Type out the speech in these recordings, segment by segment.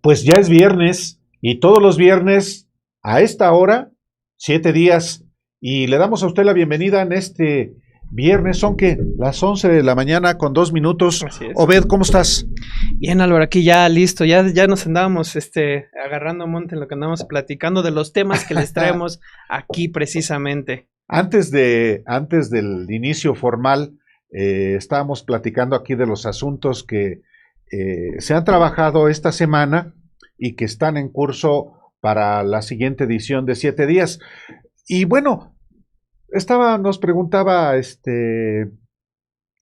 Pues ya es viernes y todos los viernes a esta hora, 7 días, y le damos a usted la bienvenida en este viernes. Son que las 11 de la mañana con 2 minutos. Así es. Obed, ¿cómo estás? Bien, Álvaro, aquí ya listo, ya nos andábamos agarrando monte en lo que andamos platicando de los temas que les traemos aquí precisamente. Antes del inicio formal, estábamos platicando aquí de los asuntos que se han trabajado esta semana y que están en curso para la siguiente edición de 7 días. Y bueno, nos preguntaba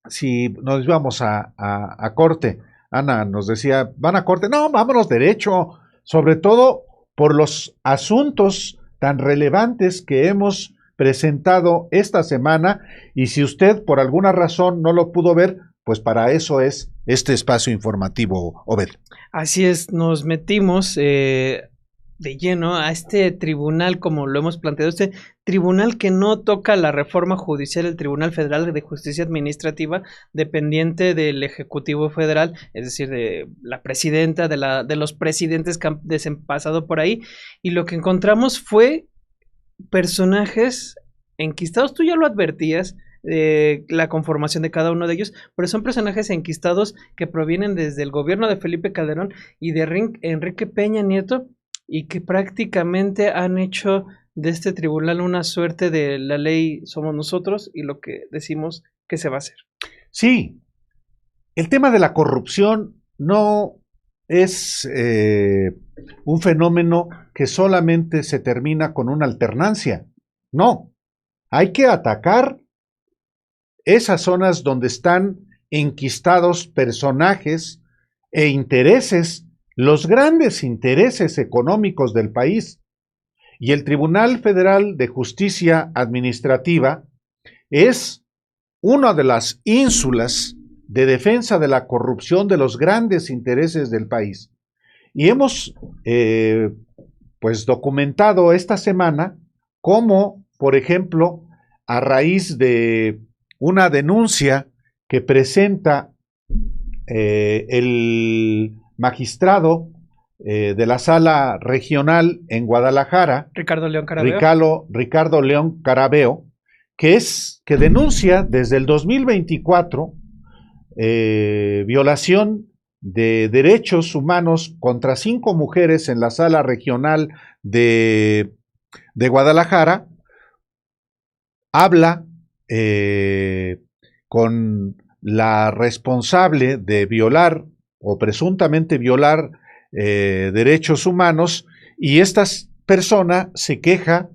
si nos íbamos a corte. Ana nos decía, ¿van a corte? No, vámonos derecho, sobre todo por los asuntos tan relevantes que hemos presentado esta semana, y si usted por alguna razón no lo pudo ver, pues para eso es este espacio informativo, Obed. Así es, nos metimos de lleno a este tribunal, como lo hemos planteado, este tribunal que no toca la reforma judicial, el Tribunal Federal de Justicia Administrativa, dependiente del Ejecutivo Federal, es decir, de la presidenta, de los presidentes que han pasado por ahí, y lo que encontramos fue personajes enquistados. Tú ya lo advertías, la conformación de cada uno de ellos, pero son personajes enquistados que provienen desde el gobierno de Felipe Calderón y de Enrique Peña Nieto, y que prácticamente han hecho de este tribunal una suerte de la ley somos nosotros y lo que decimos que se va a hacer. Sí, el tema de la corrupción no es un fenómeno que solamente se termina con una alternancia. No, hay que atacar esas zonas donde están enquistados personajes e intereses, los grandes intereses económicos del país. Y el Tribunal Federal de Justicia Administrativa es una de las ínsulas de defensa de la corrupción de los grandes intereses del país. Y hemos pues documentado esta semana cómo, por ejemplo, a raíz de una denuncia que presenta el magistrado de la Sala Regional en Guadalajara, Ricardo León Carabeo, que denuncia desde el 2024 violación de derechos humanos contra 5 mujeres en la Sala Regional de Guadalajara. Habla con la responsable de violar o presuntamente violar derechos humanos, y esta persona se queja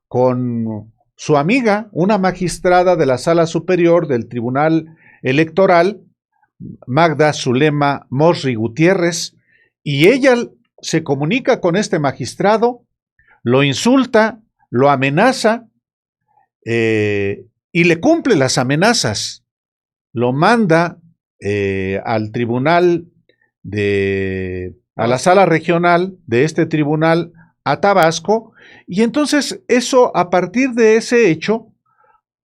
con su amiga, una magistrada de la Sala Superior del Tribunal Electoral, Magda Zulema Mosri Gutiérrez, y ella se comunica con este magistrado, lo insulta, lo amenaza, y le cumple las amenazas. Lo manda al tribunal a la Sala Regional de este tribunal a Tabasco, y entonces eso, a partir de ese hecho,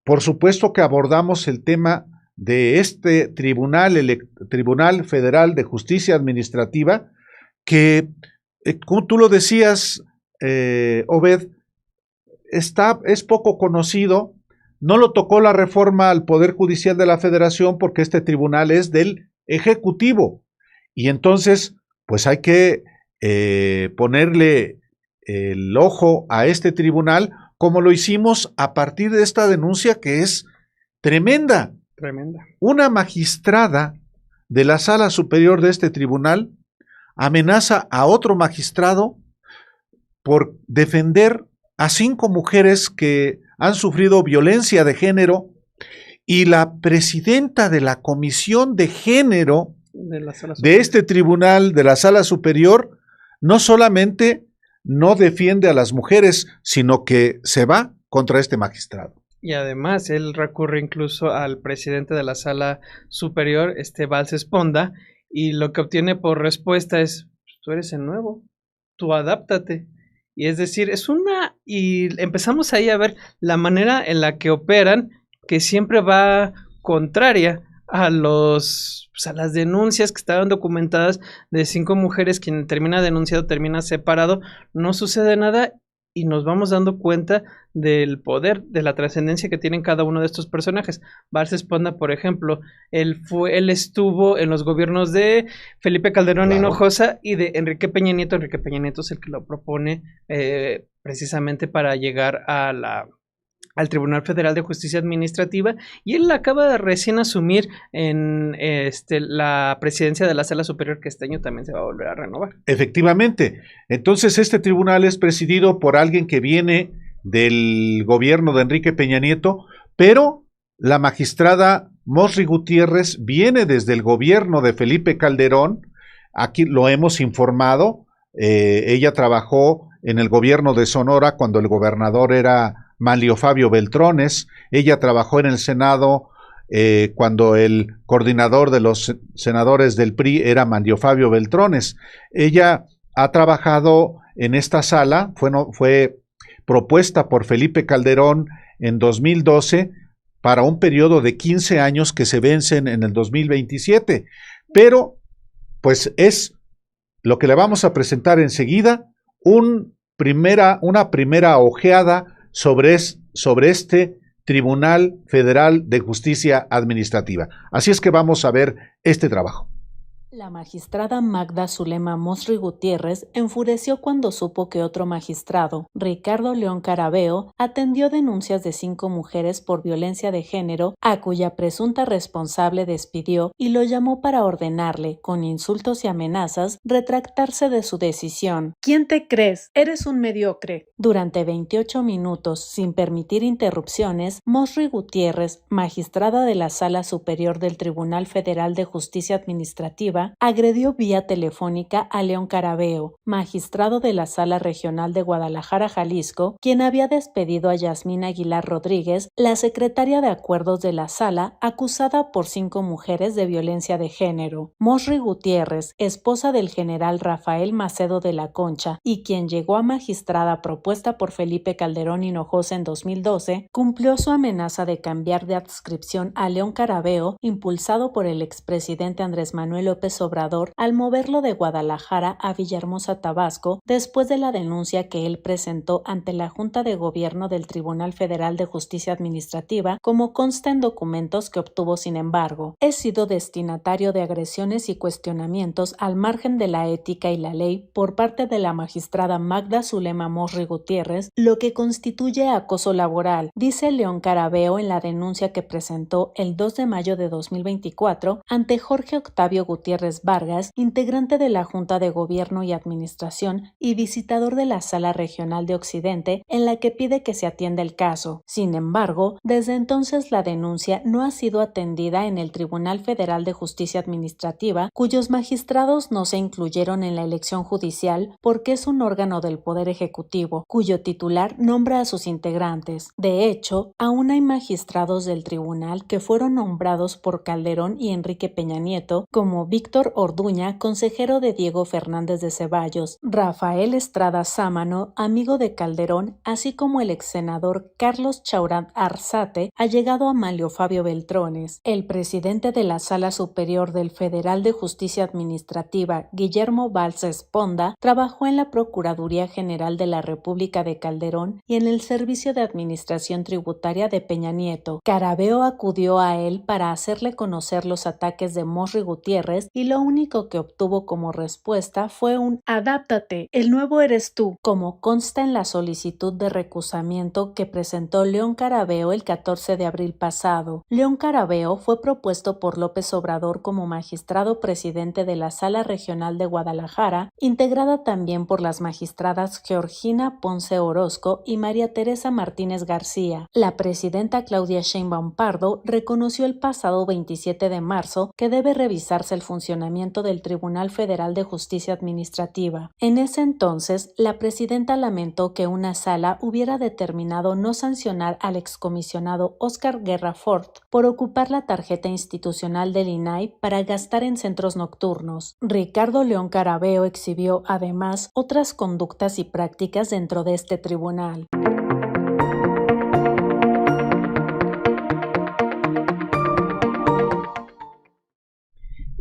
por supuesto que abordamos el tema de este Tribunal Federal de Justicia Administrativa, que, como tú lo decías, Obed, es poco conocido. No lo tocó la reforma al Poder Judicial de la Federación porque este tribunal es del Ejecutivo, y entonces pues hay que ponerle el ojo a este tribunal, como lo hicimos a partir de esta denuncia que es tremenda. Una magistrada de la Sala Superior de este tribunal amenaza a otro magistrado por defender a 5 mujeres que han sufrido violencia de género, y la presidenta de la Comisión de Género de este tribunal de la Sala Superior no solamente no defiende a las mujeres, sino que se va contra este magistrado. Y además él recurre incluso al presidente de la Sala Superior, Valls Esponda, y lo que obtiene por respuesta es: tú eres el nuevo, tú adáptate. Y es decir, y empezamos ahí a ver la manera en la que operan, que siempre va contraria a las denuncias que estaban documentadas de 5 mujeres, quien termina denunciado termina separado, no sucede nada y nos vamos dando cuenta del poder, de la trascendencia que tienen cada uno de estos personajes. Barça Esponda, por ejemplo, él estuvo en los gobiernos de Felipe Calderón Hinojosa y de Enrique Peña Nieto. Enrique Peña Nieto es el que lo propone precisamente para llegar al Tribunal Federal de Justicia Administrativa, y él acaba de recién asumir en la presidencia de la Sala Superior, que este año también se va a volver a renovar. Efectivamente. Entonces, este tribunal es presidido por alguien que viene del gobierno de Enrique Peña Nieto, pero la magistrada Mosri Gutiérrez viene desde el gobierno de Felipe Calderón. Aquí lo hemos informado. Ella trabajó en el gobierno de Sonora cuando el gobernador era Manlio Fabio Beltrones. Ella trabajó en el Senado cuando el coordinador de los senadores del PRI era Manlio Fabio Beltrones. Ella ha trabajado en esta sala, fue propuesta por Felipe Calderón en 2012 para un periodo de 15 años que se vencen en el 2027. Pero, pues es lo que le vamos a presentar enseguida, una primera ojeada sobre este Tribunal Federal de Justicia Administrativa. Así es que vamos a ver este trabajo. La magistrada Magda Zulema Mosri Gutiérrez enfureció cuando supo que otro magistrado, Ricardo León Carabeo, atendió denuncias de 5 mujeres por violencia de género, a cuya presunta responsable despidió y lo llamó para ordenarle, con insultos y amenazas, retractarse de su decisión. ¿Quién te crees? Eres un mediocre. Durante 28 minutos, sin permitir interrupciones, Mosri Gutiérrez, magistrada de la Sala Superior del Tribunal Federal de Justicia Administrativa, agredió vía telefónica a León Carabeo, magistrado de la Sala Regional de Guadalajara, Jalisco, quien había despedido a Yasmín Aguilar Rodríguez, la secretaria de Acuerdos de la Sala, acusada por 5 mujeres de violencia de género. Mosri Gutiérrez, esposa del general Rafael Macedo de la Concha y quien llegó a magistrada propuesta por Felipe Calderón Hinojosa en 2012, cumplió su amenaza de cambiar de adscripción a León Carabeo, impulsado por el expresidente Andrés Manuel López Obrador, al moverlo de Guadalajara a Villahermosa, Tabasco, después de la denuncia que él presentó ante la Junta de Gobierno del Tribunal Federal de Justicia Administrativa, como consta en documentos que obtuvo sin embargo. He sido destinatario de agresiones y cuestionamientos al margen de la ética y la ley por parte de la magistrada Magda Zulema Mosri Gutiérrez, lo que constituye acoso laboral, dice León Carabeo en la denuncia que presentó el 2 de mayo de 2024 ante Jorge Octavio Gutiérrez Vargas, integrante de la Junta de Gobierno y Administración y visitador de la Sala Regional de Occidente, en la que pide que se atienda el caso. Sin embargo, desde entonces la denuncia no ha sido atendida en el Tribunal Federal de Justicia Administrativa, cuyos magistrados no se incluyeron en la elección judicial porque es un órgano del Poder Ejecutivo, cuyo titular nombra a sus integrantes. De hecho, aún hay magistrados del tribunal que fueron nombrados por Calderón y Enrique Peña Nieto, como Víctor Orduña, consejero de Diego Fernández de Ceballos, Rafael Estrada Sámano, amigo de Calderón, así como el exsenador Carlos Chaurán Arzate, allegado a Manlio Fabio Beltrones. El presidente de la Sala Superior del Federal de Justicia Administrativa, Guillermo Barça Esponda, trabajó en la Procuraduría General de la República de Calderón y en el Servicio de Administración Tributaria de Peña Nieto. Carabeo acudió a él para hacerle conocer los ataques de Mosri Gutiérrez y lo único que obtuvo como respuesta fue un «adáptate, el nuevo eres tú», como consta en la solicitud de recusamiento que presentó León Carabeo el 14 de abril pasado. León Carabeo fue propuesto por López Obrador como magistrado presidente de la Sala Regional de Guadalajara, integrada también por las magistradas Georgina Ponce Orozco y María Teresa Martínez García. La presidenta Claudia Sheinbaum Pardo reconoció el pasado 27 de marzo que debe revisarse el funcionamiento del Tribunal Federal de Justicia Administrativa. En ese entonces, la presidenta lamentó que una sala hubiera determinado no sancionar al excomisionado Óscar Guerra Fort por ocupar la tarjeta institucional del INAI para gastar en centros nocturnos. Ricardo León Carabeo exhibió, además, otras conductas y prácticas dentro de este tribunal.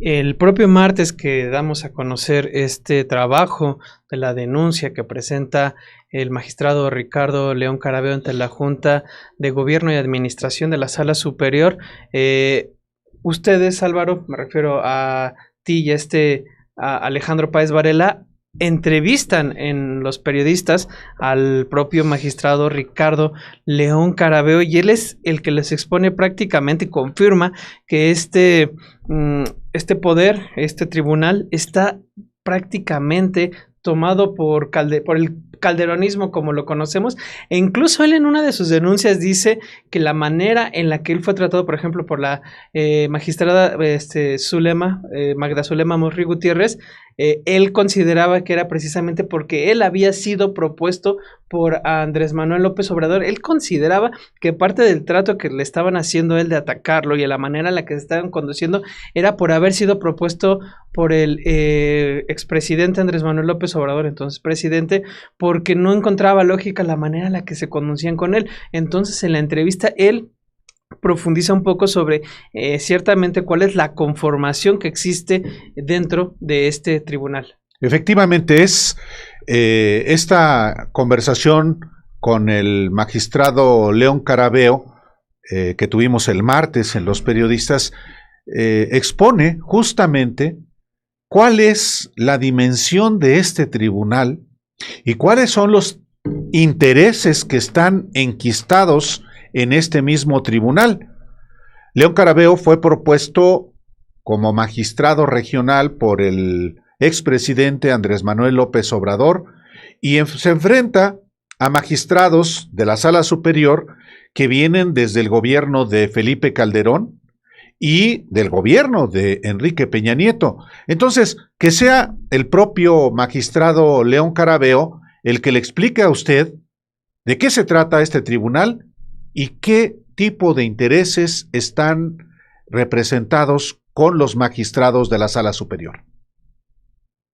El propio martes que damos a conocer este trabajo de la denuncia que presenta el magistrado Ricardo León Carabeo ante la Junta de Gobierno y Administración de la Sala Superior, ustedes, Álvaro, me refiero a ti y a Alejandro Páez Varela, entrevistan en los periodistas al propio magistrado Ricardo León Carabeo y él es el que les expone prácticamente y confirma que este poder, este tribunal está prácticamente tomado por el calderonismo como lo conocemos, e incluso él en una de sus denuncias dice que la manera en la que él fue tratado, por ejemplo, por la magistrada Magda Zulema Monroy Gutiérrez, él consideraba que era precisamente porque él había sido propuesto por Andrés Manuel López Obrador. Él consideraba que parte del trato que le estaban haciendo él de atacarlo y la manera en la que se estaban conduciendo era por haber sido propuesto por el expresidente Andrés Manuel López Obrador, entonces presidente, porque no encontraba lógica la manera en la que se conducían con él. Entonces en la entrevista él profundiza un poco sobre ciertamente cuál es la conformación que existe dentro de este tribunal. Efectivamente es esta conversación con el magistrado León Carabeo que tuvimos el martes en Los Periodistas, expone justamente cuál es la dimensión de este tribunal y cuáles son los intereses que están enquistados en este mismo tribunal. León Carabeo fue propuesto como magistrado regional por el expresidente Andrés Manuel López Obrador y se enfrenta a magistrados de la Sala Superior que vienen desde el gobierno de Felipe Calderón y del gobierno de Enrique Peña Nieto. Entonces, que sea el propio magistrado León Carabeo el que le explique a usted de qué se trata este tribunal y qué tipo de intereses están representados con los magistrados de la Sala Superior.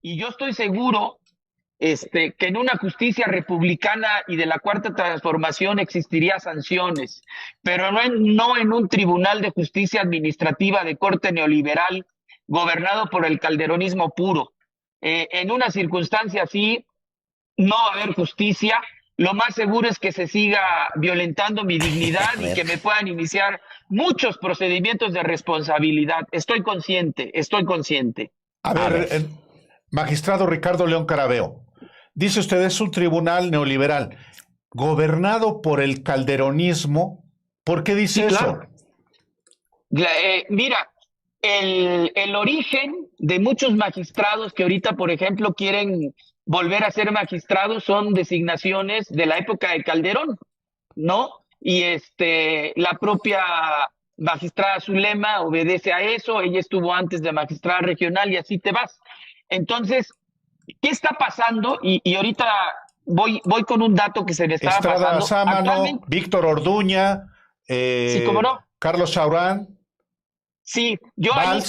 Y yo estoy seguro que en una justicia republicana y de la Cuarta Transformación existiría sanciones, pero no en un tribunal de justicia administrativa de corte neoliberal gobernado por el calderonismo puro. En una circunstancia así no va a haber justicia. Lo más seguro es que se siga violentando mi dignidad y que me puedan iniciar muchos procedimientos de responsabilidad. Estoy consciente. A ver, magistrado Ricardo León Carabeo, dice usted es un tribunal neoliberal gobernado por el calderonismo. ¿Por qué dice eso? Claro. Mira, el origen de muchos magistrados que ahorita, por ejemplo, quieren volver a ser magistrados son designaciones de la época de Calderón, ¿no? Y la propia magistrada Zulema obedece a eso, ella estuvo antes de magistrada regional y así te vas. Entonces, ¿qué está pasando? Y ahorita voy con un dato que se me estaba Estrada pasando. Sámano, Víctor Orduña, sí, ¿cómo no? Carlos Chaurán. Sí, yo ahí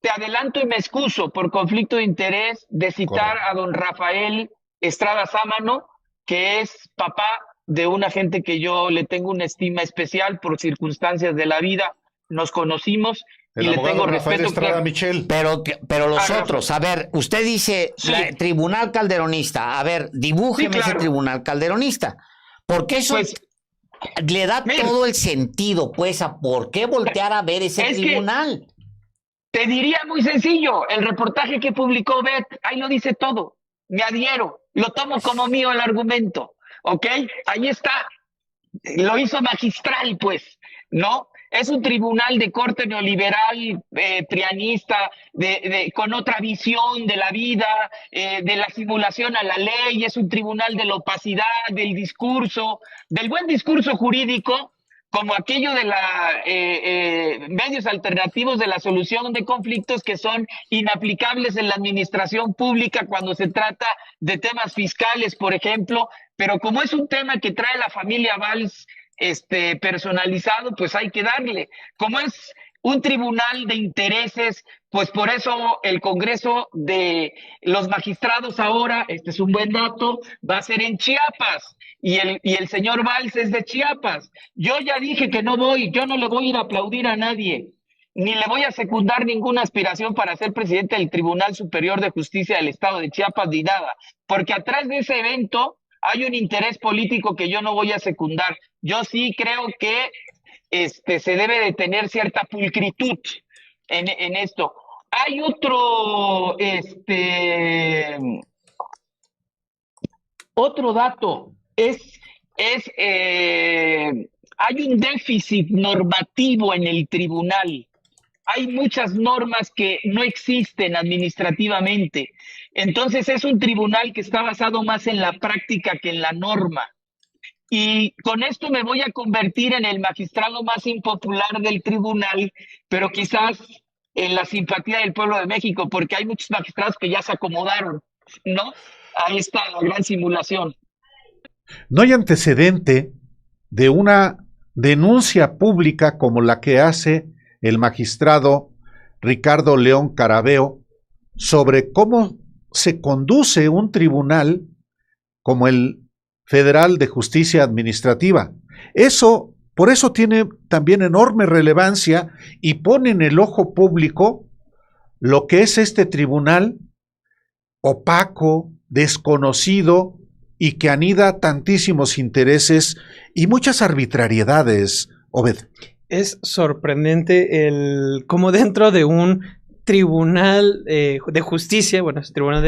te adelanto y me excuso por conflicto de interés de citar a don Rafael Estrada Sámano, que es papá de una gente que yo le tengo una estima especial por circunstancias de la vida. Nos conocimos el y le tengo Rafael respeto. Estrada Michel. Pero los otros, a ver, usted dice sí. Tribunal Calderonista. A ver, dibújeme ese Tribunal Calderonista. Porque eso le da todo el sentido, pues, a por qué voltear a ver ese tribunal. Te diría muy sencillo, el reportaje que publicó Bet, ahí lo dice todo, me adhiero, lo tomo como mío el argumento, ¿ok? Ahí está, lo hizo magistral, pues, ¿no? Es un tribunal de corte neoliberal, prianista, con otra visión de la vida, de la simulación a la ley, es un tribunal de la opacidad, del discurso, del buen discurso jurídico, como aquello de medios alternativos de la solución de conflictos que son inaplicables en la administración pública cuando se trata de temas fiscales, por ejemplo, pero como es un tema que trae la familia Valls personalizado, pues hay que darle. Como es un tribunal de intereses, pues por eso el Congreso de los magistrados ahora, este es un buen dato, va a ser en Chiapas. Y el señor Valls es de Chiapas. Yo ya dije que no voy, yo no le voy a ir a aplaudir a nadie. ni le voy a secundar ninguna aspiración para ser presidente del Tribunal Superior de Justicia del Estado de Chiapas ni nada, porque atrás de ese evento hay un interés político que yo no voy a secundar. Yo sí creo que se debe de tener cierta pulcritud en esto. Hay otro dato, hay un déficit normativo en el tribunal. Hay muchas normas que no existen administrativamente. Entonces es un tribunal que está basado más en la práctica que en la norma. Y con esto me voy a convertir en el magistrado más impopular del tribunal, pero quizás en la simpatía del pueblo de México, porque hay muchos magistrados que ya se acomodaron, ¿no? Ahí está la gran simulación. No hay antecedente de una denuncia pública como la que hace el magistrado Ricardo León Carabeo sobre cómo se conduce un tribunal como el Federal de Justicia Administrativa. Por eso tiene también enorme relevancia y pone en el ojo público lo que es este tribunal opaco, desconocido y que anida tantísimos intereses y muchas arbitrariedades, Obed. Es sorprendente cómo dentro de un tribunal de justicia, bueno, es Tribunal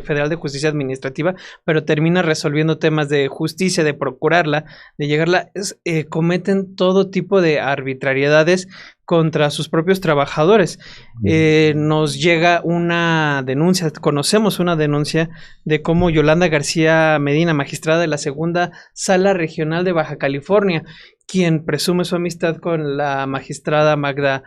Federal de Justicia Administrativa, pero termina resolviendo temas de justicia, de procurarla, de llegarla, cometen todo tipo de arbitrariedades contra sus propios trabajadores. Nos llega una denuncia, conocemos una denuncia de cómo Yolanda García Medina, magistrada de la Segunda Sala Regional de Baja California, quien presume su amistad con la magistrada Magda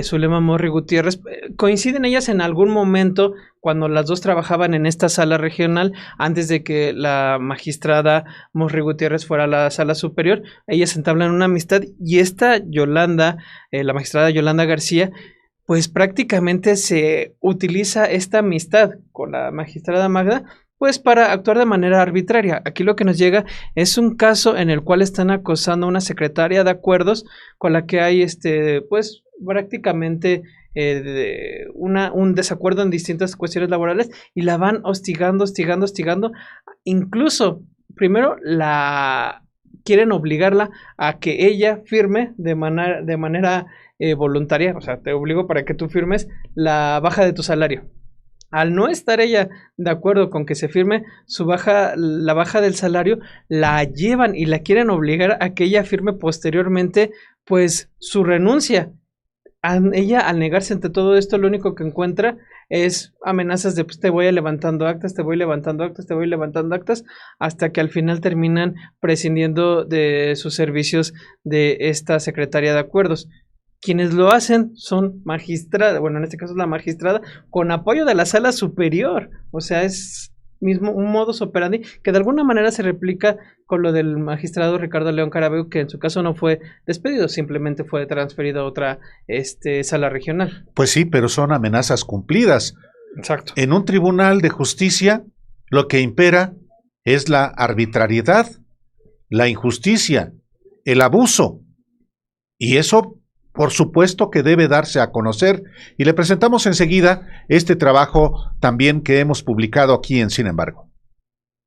Zulema Morri Gutiérrez, coinciden ellas en algún momento cuando las dos trabajaban en esta sala regional, antes de que la magistrada Morri Gutiérrez fuera a la sala superior. Ellas entablan una amistad y esta Yolanda, la magistrada Yolanda García, pues prácticamente se utiliza esta amistad con la magistrada Magda pues para actuar de manera arbitraria. Aquí lo que nos llega es un caso en el cual están acosando a una secretaria de acuerdos con la que hay pues prácticamente un desacuerdo en distintas cuestiones laborales y la van hostigando. Incluso primero quieren obligarla a que ella firme de manera voluntaria, o sea, te obligo para que tú firmes la baja de tu salario. Al no estar ella de acuerdo con que se firme la baja del salario, la llevan y la quieren obligar a que ella firme posteriormente pues su renuncia. Ella, al negarse ante todo esto, lo único que encuentra es amenazas de pues, te voy levantando actas, hasta que al final terminan prescindiendo de sus servicios de esta secretaria de acuerdos. Quienes lo hacen son magistradas, bueno, en este caso es la magistrada, con apoyo de la sala superior. O sea, es mismo un modus operandi que de alguna manera se replica con lo del magistrado Ricardo León Carabeo, que en su caso no fue despedido, simplemente fue transferido a otra sala regional. Pues sí, pero son amenazas cumplidas. Exacto. En un tribunal de justicia, lo que impera es la arbitrariedad, la injusticia, el abuso. Y eso, por supuesto que debe darse a conocer, y le presentamos enseguida este trabajo también que hemos publicado aquí en Sin embargo.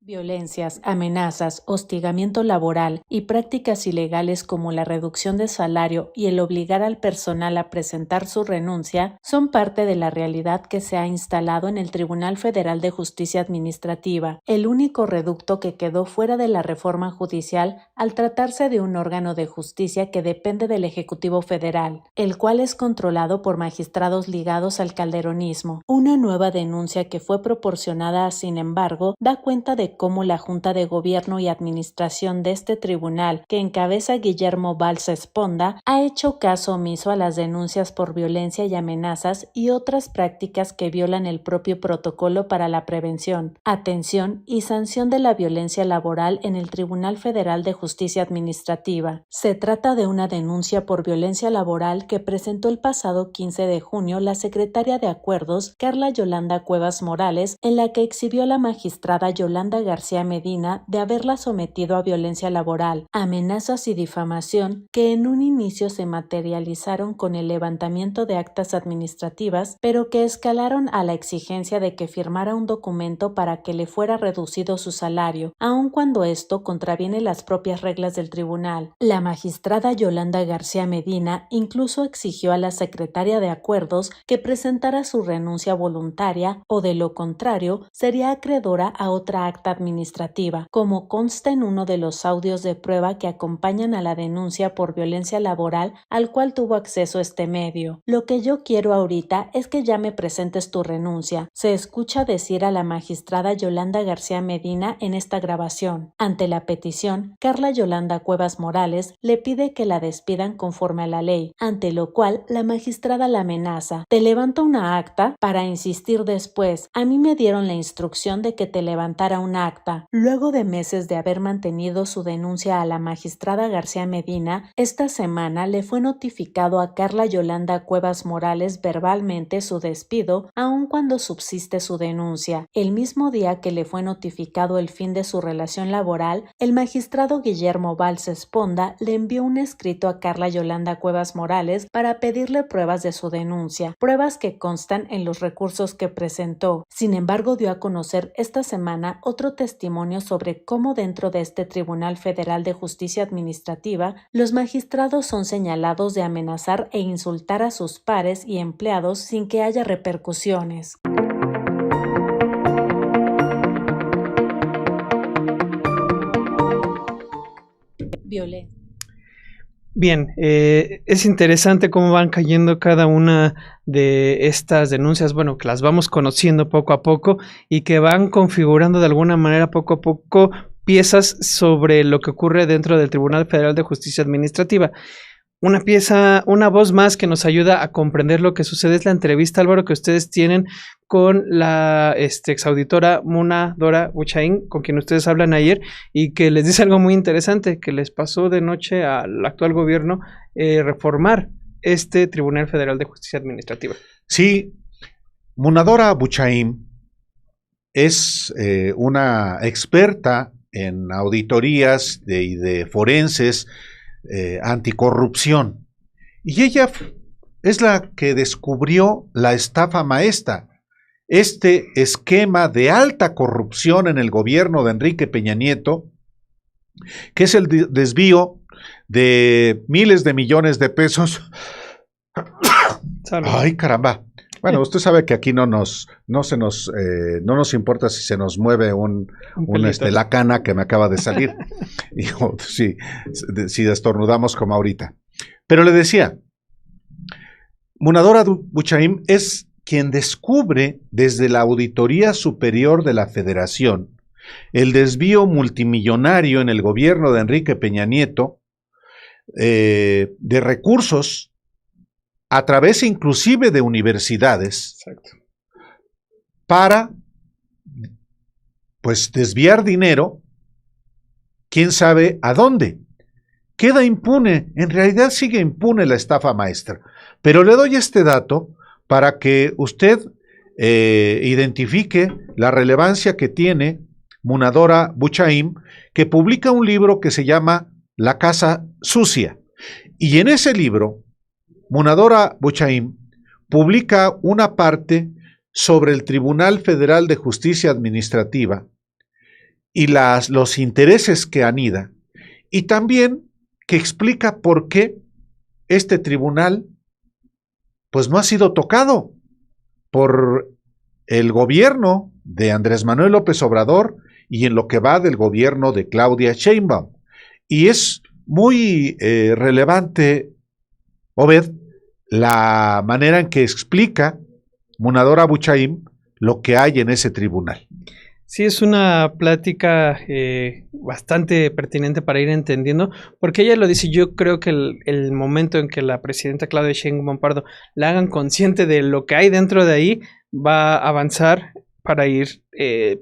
Violencias, amenazas, hostigamiento laboral y prácticas ilegales como la reducción de salario y el obligar al personal a presentar su renuncia son parte de la realidad que se ha instalado en el Tribunal Federal de Justicia Administrativa, el único reducto que quedó fuera de la reforma judicial al tratarse de un órgano de justicia que depende del Ejecutivo Federal, el cual es controlado por magistrados ligados al calderonismo. Una nueva denuncia que fue proporcionada, sin embargo, da cuenta de cómo la Junta de Gobierno y Administración de este tribunal, que encabeza Guillermo Balsa Esponda, ha hecho caso omiso a las denuncias por violencia y amenazas y otras prácticas que violan el propio protocolo para la prevención, atención y sanción de la violencia laboral en el Tribunal Federal de Justicia Administrativa. Se trata de una denuncia por violencia laboral que presentó el pasado 15 de junio la secretaria de Acuerdos, Carla Yolanda Cuevas Morales, en la que exhibió a la magistrada Yolanda García Medina de haberla sometido a violencia laboral, amenazas y difamación que en un inicio se materializaron con el levantamiento de actas administrativas, pero que escalaron a la exigencia de que firmara un documento para que le fuera reducido su salario, aun cuando esto contraviene las propias reglas del tribunal. La magistrada Yolanda García Medina incluso exigió a la secretaria de Acuerdos que presentara su renuncia voluntaria o, de lo contrario, sería acreedora a otra acta administrativa, como consta en uno de los audios de prueba que acompañan a la denuncia por violencia laboral al cual tuvo acceso este medio. Lo que yo quiero ahorita es que ya me presentes tu renuncia, se escucha decir a la magistrada Yolanda García Medina en esta grabación. Ante la petición, Carla Yolanda Cuevas Morales le pide que la despidan conforme a la ley, ante lo cual la magistrada la amenaza: te levanto una acta para insistir después. A mí me dieron la instrucción de que te levantara un acta. Luego de meses de haber mantenido su denuncia a la magistrada García Medina, esta semana le fue notificado a Carla Yolanda Cuevas Morales verbalmente su despido, aun cuando subsiste su denuncia. El mismo día que le fue notificado el fin de su relación laboral, el magistrado Guillermo Valls Esponda le envió un escrito a Carla Yolanda Cuevas Morales para pedirle pruebas de su denuncia, pruebas que constan en los recursos que presentó. Sin embargo, dio a conocer esta semana otro testimonio sobre cómo dentro de este Tribunal Federal de Justicia Administrativa, los magistrados son señalados de amenazar e insultar a sus pares y empleados sin que haya repercusiones. Violencia. Bien, es interesante cómo van cayendo cada una de estas denuncias, bueno, que las vamos conociendo poco a poco y que van configurando de alguna manera poco a poco piezas sobre lo que ocurre dentro del Tribunal Federal de Justicia Administrativa. Una pieza, una voz más que nos ayuda a comprender lo que sucede es la entrevista, Álvaro, que ustedes tienen con la exauditora Munadora Buchaín, con quien ustedes hablan ayer, y que les dice algo muy interesante, que les pasó de noche al actual gobierno reformar este Tribunal Federal de Justicia Administrativa. Sí, Munadora Buchaín es una experta en auditorías y de forenses, anticorrupción, y ella es la que descubrió la estafa maestra, este esquema de alta corrupción en el gobierno de Enrique Peña Nieto, que es el desvío de miles de millones de pesos. Ay, caramba. Bueno, usted sabe que aquí no nos importa si se nos mueve la cana que me acaba de salir. Digo, si destornudamos como ahorita. Pero le decía, Munadora Buchaín es quien descubre desde la Auditoría Superior de la Federación el desvío multimillonario en el gobierno de Enrique Peña Nieto de recursos a través inclusive de universidades. Exacto. Para pues desviar dinero, quién sabe a dónde. Queda impune, en realidad sigue impune la estafa maestra, pero le doy este dato para que usted identifique la relevancia que tiene Munadora Buchaín, que publica un libro que se llama La Casa Sucia, y en ese libro Munadora Buchaín publica una parte sobre el Tribunal Federal de Justicia Administrativa y los intereses que anida, y también que explica por qué este tribunal pues no ha sido tocado por el gobierno de Andrés Manuel López Obrador y en lo que va del gobierno de Claudia Sheinbaum. Y es muy relevante, Obed, la manera en que explica Munadora Buchaín lo que hay en ese tribunal. Sí, es una plática bastante pertinente para ir entendiendo, porque ella lo dice. Yo creo que el momento en que la presidenta Claudia Sheinbaum Pardo la hagan consciente de lo que hay dentro de ahí, va a avanzar para ir,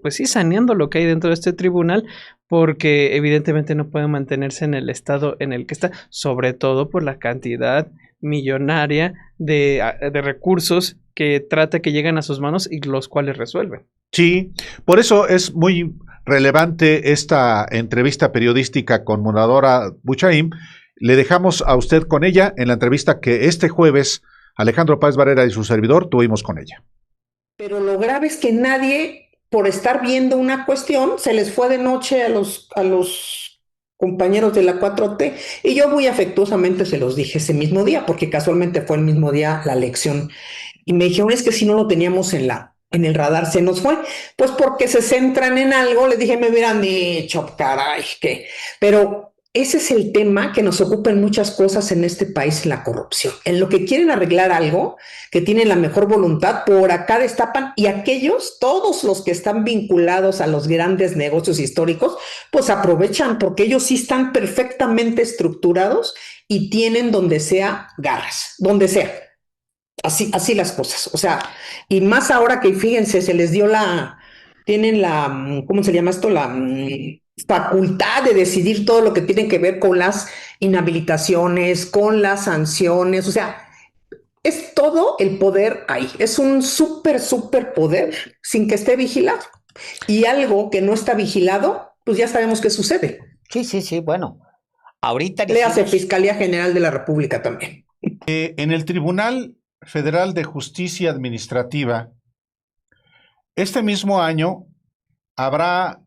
pues sí, saneando lo que hay dentro de este tribunal, porque evidentemente no puede mantenerse en el estado en el que está, sobre todo por la cantidad millonaria de recursos que trata que llegan a sus manos y los cuales resuelven. Sí, por eso es muy relevante esta entrevista periodística con Munadora Buchaim. Le dejamos a usted con ella en la entrevista que este jueves Alejandro Páez Barrera y su servidor tuvimos con ella. Pero lo grave es que nadie, por estar viendo una cuestión, se les fue de noche a los compañeros de la 4T, y yo muy afectuosamente se los dije ese mismo día, porque casualmente fue el mismo día la elección, y me dijeron, es que si no lo teníamos en el radar, se nos fue. Pues porque se centran en algo, les dije, me hubieran dicho, caray, que... Pero ese es el tema que nos ocupa en muchas cosas en este país, la corrupción. En lo que quieren arreglar algo, que tienen la mejor voluntad, por acá destapan, y aquellos, todos los que están vinculados a los grandes negocios históricos, pues aprovechan, porque ellos sí están perfectamente estructurados y tienen donde sea garras, donde sea. Así las cosas, o sea, y más ahora que fíjense, se les dio tienen ¿cómo se llama esto? La facultad de decidir todo lo que tiene que ver con las inhabilitaciones, con las sanciones, o sea, es todo el poder ahí, es un súper poder sin que esté vigilado, y algo que no está vigilado, pues ya sabemos qué sucede. Sí, bueno, ahorita... Le hace Fiscalía General de la República también. En el Tribunal Federal de Justicia Administrativa, este mismo año habrá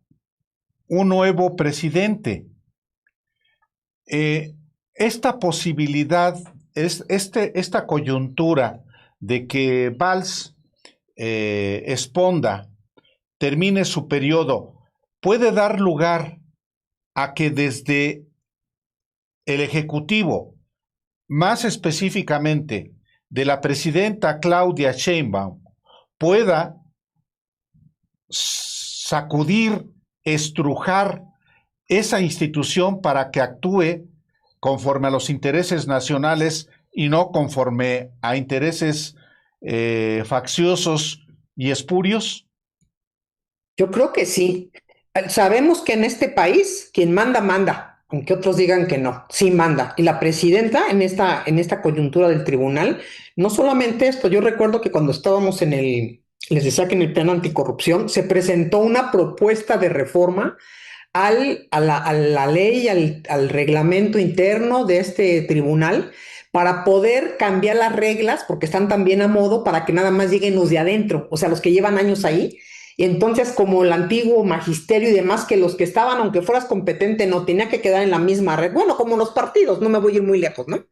un nuevo presidente. Esta posibilidad, esta coyuntura de que Valls Esponda termine su periodo, puede dar lugar a que desde el Ejecutivo, más específicamente de la presidenta Claudia Sheinbaum, pueda sacudir, estrujar esa institución para que actúe conforme a los intereses nacionales y no conforme a intereses facciosos y espurios? Yo creo que sí. Sabemos que en este país quien manda, manda. Aunque otros digan que no, sí manda. Y la presidenta en esta coyuntura del tribunal, no solamente esto, yo recuerdo que cuando estábamos les decía que en el pleno anticorrupción, se presentó una propuesta de reforma a la ley, al reglamento interno de este tribunal, para poder cambiar las reglas, porque están también a modo, para que nada más lleguen los de adentro, o sea, los que llevan años ahí. Y entonces, como el antiguo magisterio y demás, que los que estaban, aunque fueras competente, no tenía que quedar en la misma red, bueno, como los partidos, no me voy a ir muy lejos, ¿no?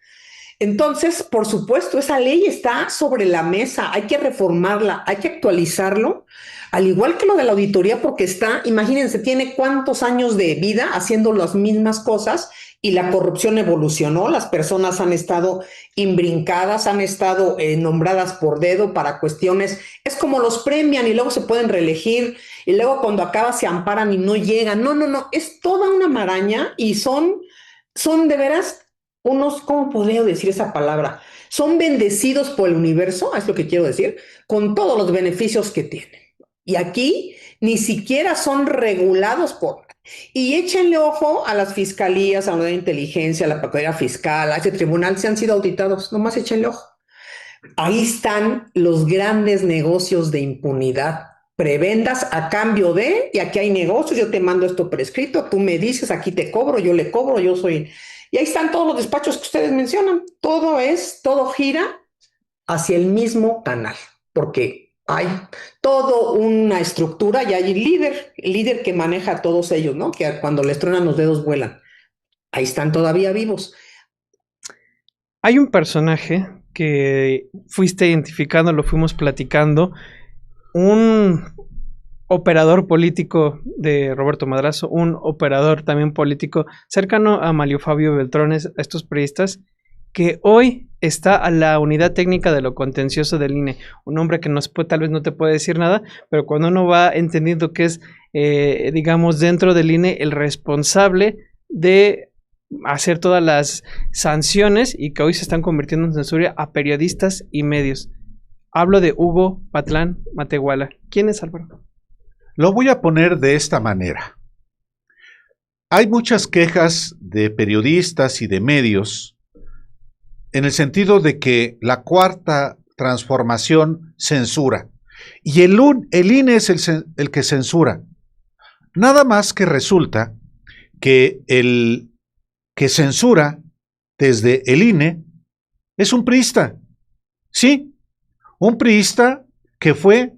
Entonces, por supuesto, esa ley está sobre la mesa, hay que reformarla, hay que actualizarlo, al igual que lo de la auditoría, porque imagínense, tiene cuántos años de vida haciendo las mismas cosas, y la corrupción evolucionó, las personas han estado imbrincadas, han estado nombradas por dedo para cuestiones, es como los premian y luego se pueden reelegir, y luego cuando acaba se amparan y no llegan, no, es toda una maraña, y son de veras unos, ¿cómo podría decir esa palabra? Son bendecidos por el universo, es lo que quiero decir, con todos los beneficios que tienen. Y aquí ni siquiera son regulados por... Y échenle ojo a las fiscalías, a la inteligencia, a la Procuraduría Fiscal, a ese tribunal, se han sido auditados, nomás échenle ojo. Ahí están los grandes negocios de impunidad. Prebendas a cambio de, y aquí hay negocios, yo te mando esto prescrito, tú me dices, aquí te cobro, yo le cobro, yo soy... Y ahí están todos los despachos que ustedes mencionan. Todo gira hacia el mismo canal, porque hay toda una estructura y hay el líder que maneja a todos ellos, ¿no? Que cuando les truenan los dedos vuelan. Ahí están todavía vivos. Hay un personaje que fuiste identificando, lo fuimos platicando, un operador político de Roberto Madrazo, un operador también político cercano a Manlio Fabio Beltrones, a estos priistas, que hoy está a la unidad técnica de lo contencioso del INE, un hombre que tal vez no te puede decir nada, pero cuando uno va entendiendo que es, digamos, dentro del INE el responsable de hacer todas las sanciones y que hoy se están convirtiendo en censura a periodistas y medios. Hablo de Hugo Patlán Matehuala. ¿Quién es, Álvaro? Lo voy a poner de esta manera. Hay muchas quejas de periodistas y de medios en el sentido de que la Cuarta Transformación censura y el INE es el que censura. Nada más que resulta que el que censura desde el INE es un priista. Sí, un priista que fue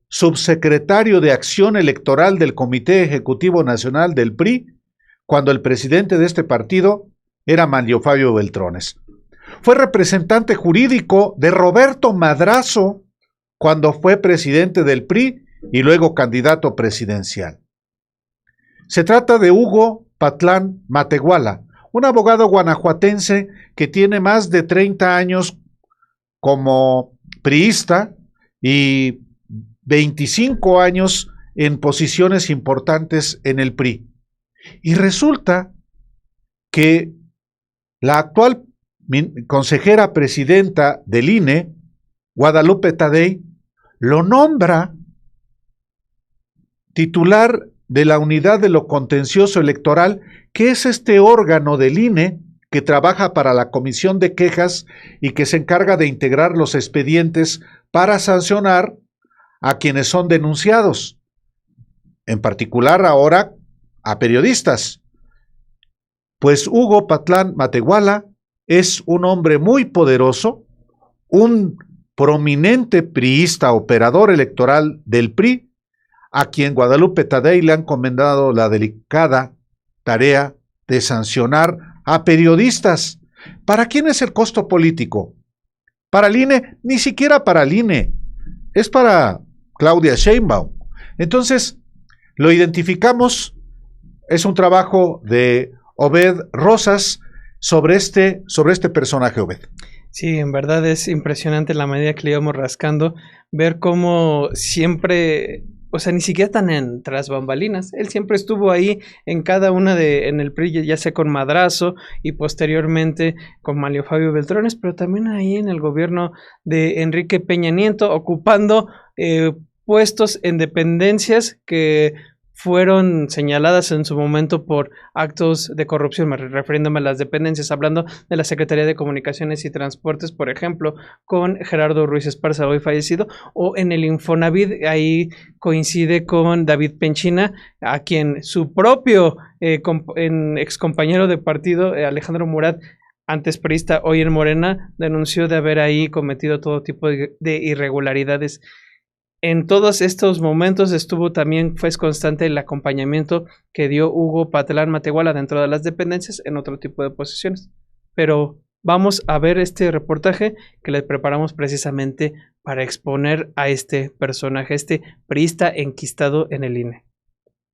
subsecretario de Acción Electoral del Comité Ejecutivo Nacional del PRI cuando el presidente de este partido era Manlio Fabio Beltrones. Fue representante jurídico de Roberto Madrazo cuando fue presidente del PRI y luego candidato presidencial. Se trata de Hugo Patlán Matehuala, un abogado guanajuatense que tiene más de 30 años como priista y 25 años en posiciones importantes en el PRI. Y resulta que la actual consejera presidenta del INE, Guadalupe Tadei, lo nombra titular de la Unidad de lo Contencioso Electoral, que es este órgano del INE que trabaja para la Comisión de Quejas y que se encarga de integrar los expedientes para sancionar a quienes son denunciados, en particular ahora a periodistas. Pues Hugo Patlán Matehuala es un hombre muy poderoso, un prominente priista, operador electoral del PRI, a quien Guadalupe Tadei le han encomendado la delicada tarea de sancionar a periodistas. ¿Para quién es el costo político? ¿Para el INE? Ni siquiera para el INE. Es para Claudia Sheinbaum. Entonces, lo identificamos, es un trabajo de Obed Rosas sobre este personaje, Obed. Sí, en verdad es impresionante la medida que le íbamos rascando, ver cómo siempre, o sea, ni siquiera están en tras bambalinas. Él siempre estuvo ahí en cada una en el PRI, ya sea con Madrazo y posteriormente con Manlio Fabio Beltrones, pero también ahí en el gobierno de Enrique Peña Nieto, ocupando puestos en dependencias que fueron señaladas en su momento por actos de corrupción, refiriéndome a las dependencias, hablando de la Secretaría de Comunicaciones y Transportes, por ejemplo, con Gerardo Ruiz Esparza, hoy fallecido, o en el Infonavit, ahí coincide con David Penchina, a quien su propio ex compañero de partido, Alejandro Murat, antes priista, hoy en Morena, denunció de haber ahí cometido todo tipo de irregularidades. En todos estos momentos fue constante el acompañamiento que dio Hugo Patlán Matehuala dentro de las dependencias en otro tipo de posiciones. Pero vamos a ver este reportaje que les preparamos precisamente para exponer a este personaje, este priista enquistado en el INE.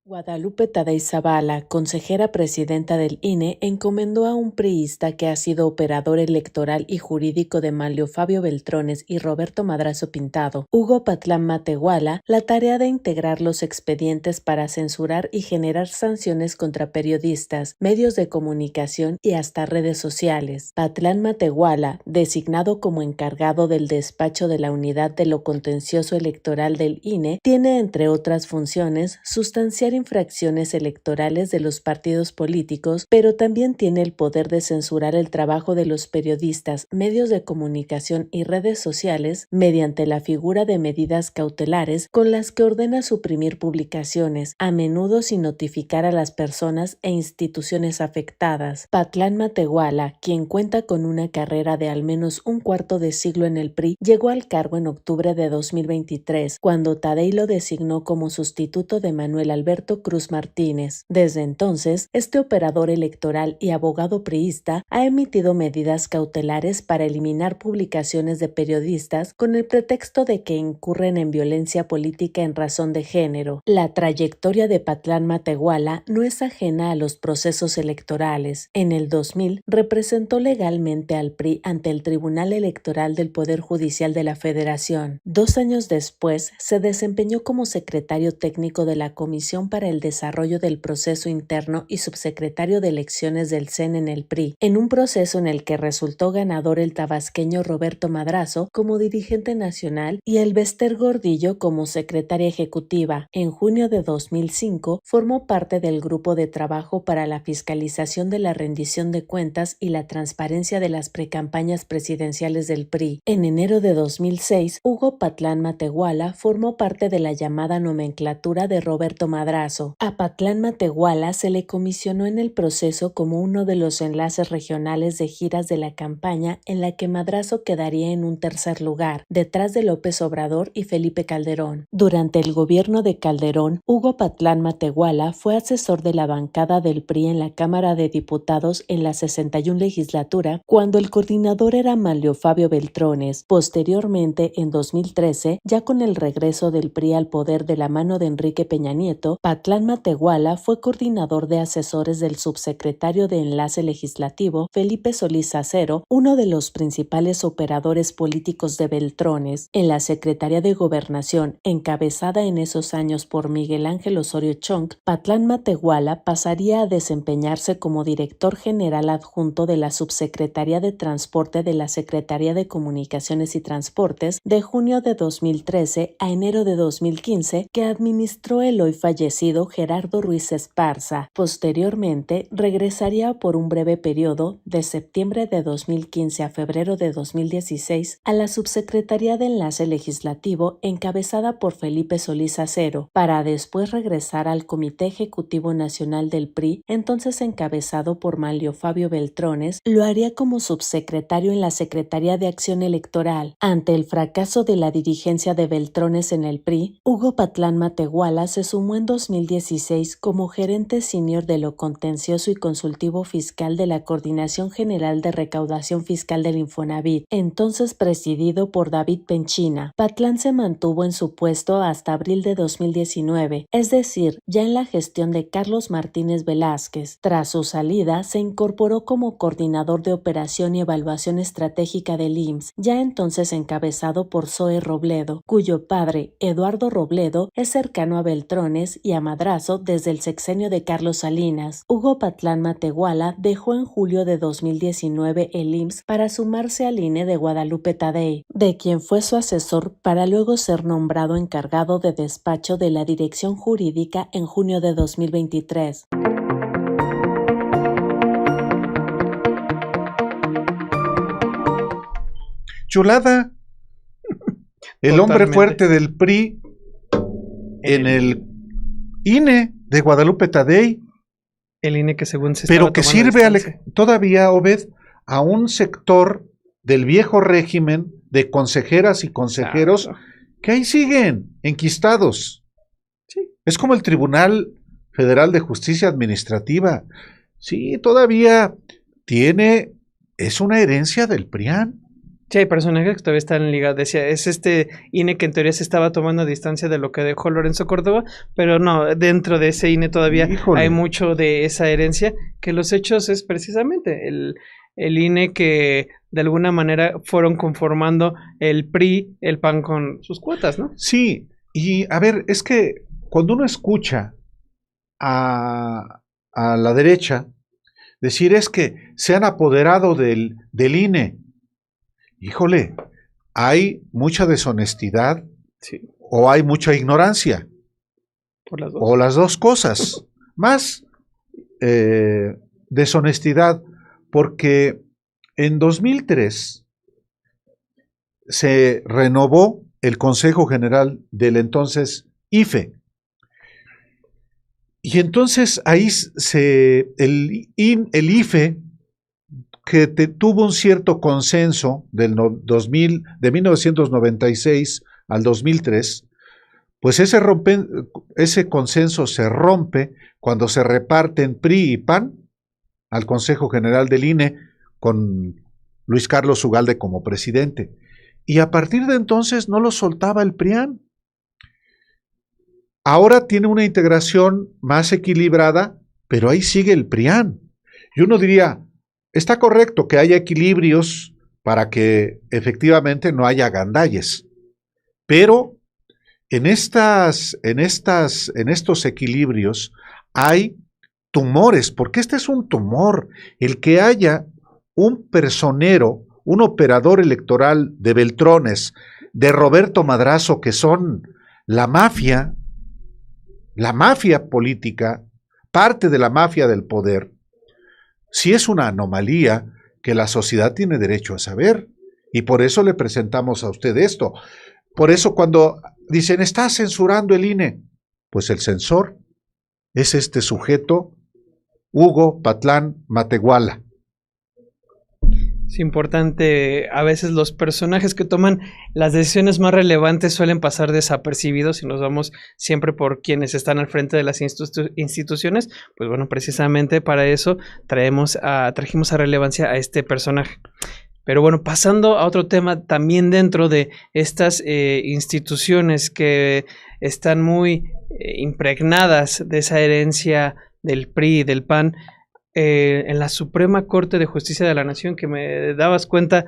Guadalupe Tadei Zavala, consejera presidenta del INE, encomendó a un priista que ha sido operador electoral y jurídico de Manlio Fabio Beltrones y Roberto Madrazo Pintado, Hugo Patlán Matehuala, la tarea de integrar los expedientes para censurar y generar sanciones contra periodistas, medios de comunicación y hasta redes sociales. Patlán Matehuala, designado como encargado del despacho de la Unidad de lo Contencioso Electoral del INE, tiene, entre otras funciones, sustanciar infracciones electorales de los partidos políticos, pero también tiene el poder de censurar el trabajo de los periodistas, medios de comunicación y redes sociales mediante la figura de medidas cautelares con las que ordena suprimir publicaciones, a menudo sin notificar a las personas e instituciones afectadas. Patlán Matehuala, quien cuenta con una carrera de al menos un cuarto de siglo en el PRI, llegó al cargo en octubre de 2023, cuando Tadei lo designó como sustituto de Manuel Alberto Cruz Martínez. Desde entonces, este operador electoral y abogado priista ha emitido medidas cautelares para eliminar publicaciones de periodistas con el pretexto de que incurren en violencia política en razón de género. La trayectoria de Patlán Matehuala no es ajena a los procesos electorales. En el 2000 representó legalmente al PRI ante el Tribunal Electoral del Poder Judicial de la Federación. 2 años después, se desempeñó como secretario técnico de la Comisión para el Desarrollo del Proceso Interno y subsecretario de Elecciones del CEN en el PRI, en un proceso en el que resultó ganador el tabasqueño Roberto Madrazo como dirigente nacional y el Bester Gordillo como secretaria ejecutiva. En junio de 2005 formó parte del Grupo de Trabajo para la Fiscalización de la Rendición de Cuentas y la Transparencia de las Precampañas Presidenciales del PRI. En enero de 2006, Hugo Patlán Matehuala formó parte de la llamada nomenclatura de Roberto Madrazo, Madrazo. A Patlán Matehuala se le comisionó en el proceso como uno de los enlaces regionales de giras de la campaña en la que Madrazo quedaría en un tercer lugar, detrás de López Obrador y Felipe Calderón. Durante el gobierno de Calderón, Hugo Patlán Matehuala fue asesor de la bancada del PRI en la Cámara de Diputados en la 61 legislatura, cuando el coordinador era Manlio Fabio Beltrones. Posteriormente, en 2013, ya con el regreso del PRI al poder de la mano de Enrique Peña Nieto, Patlán Matehuala fue coordinador de asesores del subsecretario de Enlace Legislativo, Felipe Solís Acero, uno de los principales operadores políticos de Beltrones. En la Secretaría de Gobernación, encabezada en esos años por Miguel Ángel Osorio Chong, Patlán Matehuala pasaría a desempeñarse como director general adjunto de la Subsecretaría de Transporte de la Secretaría de Comunicaciones y Transportes de junio de 2013 a enero de 2015, que administró el hoy fallecido Gerardo Ruiz Esparza. Posteriormente, regresaría por un breve periodo, de septiembre de 2015 a febrero de 2016, a la Subsecretaría de Enlace Legislativo encabezada por Felipe Solís Acero, para después regresar al Comité Ejecutivo Nacional del PRI, entonces encabezado por Manlio Fabio Beltrones. Lo haría como subsecretario en la Secretaría de Acción Electoral. Ante el fracaso de la dirigencia de Beltrones en el PRI, Hugo Patlán Matehuala se sumó en 2016 como gerente senior de lo contencioso y consultivo fiscal de la Coordinación General de Recaudación Fiscal del Infonavit, entonces presidido por David Penchina. Patlán se mantuvo en su puesto hasta abril de 2019, es decir, ya en la gestión de Carlos Martínez Velázquez. Tras su salida, se incorporó como coordinador de operación y evaluación estratégica del IMSS, ya entonces encabezado por Zoe Robledo, cuyo padre, Eduardo Robledo, es cercano a Beltrones y a Madrazo desde el sexenio de Carlos Salinas. Hugo Patlán Matehuala dejó en julio de 2019 el IMSS para sumarse al INE de Guadalupe Tadei, de quien fue su asesor para luego ser nombrado encargado de despacho de la Dirección Jurídica en junio de 2023. Chulada. El hombre fuerte del PRI en el INE de Guadalupe Tadei. El INE que según se pero estaba que tomando sirve distancia. todavía, Obed, a un sector del viejo régimen de consejeras y consejeros que ahí siguen enquistados. Sí. Es como el Tribunal Federal de Justicia Administrativa. Sí, todavía es una herencia del PRIAN. Sí, hay personajes que todavía están en liga. Decía, es este INE que en teoría se estaba tomando distancia de lo que dejó Lorenzo Córdoba, pero no, dentro de ese INE todavía hay mucho de esa herencia, que los hechos es precisamente el INE que de alguna manera fueron conformando el PRI, el PAN con sus cuotas, ¿no? Sí, y a ver, es que cuando uno escucha a la derecha decir es que se han apoderado del INE, híjole, hay mucha deshonestidad, sí, o hay mucha ignorancia, o las dos cosas, más deshonestidad, porque en 2003 se renovó el Consejo General del entonces IFE, y entonces ahí el IFE, que tuvo un cierto consenso de 1996 al 2003, pues ese consenso se rompe cuando se reparten PRI y PAN al Consejo General del INE con Luis Carlos Ugalde como presidente. Y a partir de entonces no lo soltaba el PRIAN. Ahora tiene una integración más equilibrada, pero ahí sigue el PRIAN. Y uno diría, está correcto que haya equilibrios para que efectivamente no haya gandalles, pero en estos equilibrios hay tumores, porque este es un tumor, el que haya un personero, un operador electoral de Beltrones, de Roberto Madrazo, que son la mafia política, parte de la mafia del poder. Sí es una anomalía que la sociedad tiene derecho a saber, y por eso le presentamos a usted esto. Por eso cuando dicen, está censurando el INE, pues el censor es este sujeto, Hugo Patlán Matehuala. Es importante, a veces los personajes que toman las decisiones más relevantes suelen pasar desapercibidos y nos vamos siempre por quienes están al frente de las instituciones. Pues bueno, precisamente para eso trajimos a relevancia a este personaje. Pero bueno, pasando a otro tema, también dentro de estas instituciones que están muy impregnadas de esa herencia del PRI y del PAN, en la Suprema Corte de Justicia de la Nación, que me dabas cuenta,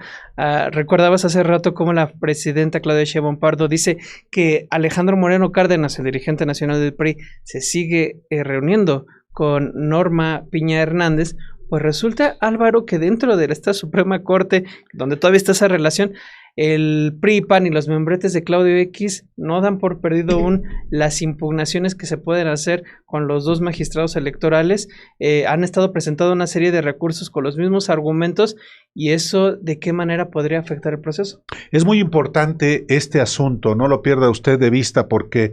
recordabas hace rato cómo la presidenta Claudia Sheinbaum Pardo dice que Alejandro Moreno Cárdenas, el dirigente nacional del PRI, se sigue reuniendo con Norma Piña Hernández. Pues resulta, Álvaro, que dentro de esta Suprema Corte, donde todavía está esa relación, el PRI, PAN y los membretes de Claudio X no dan por perdido aún las impugnaciones que se pueden hacer con los dos magistrados electorales. Han estado presentando una serie de recursos con los mismos argumentos, y eso, ¿de qué manera podría afectar el proceso? Es muy importante este asunto, no lo pierda usted de vista, porque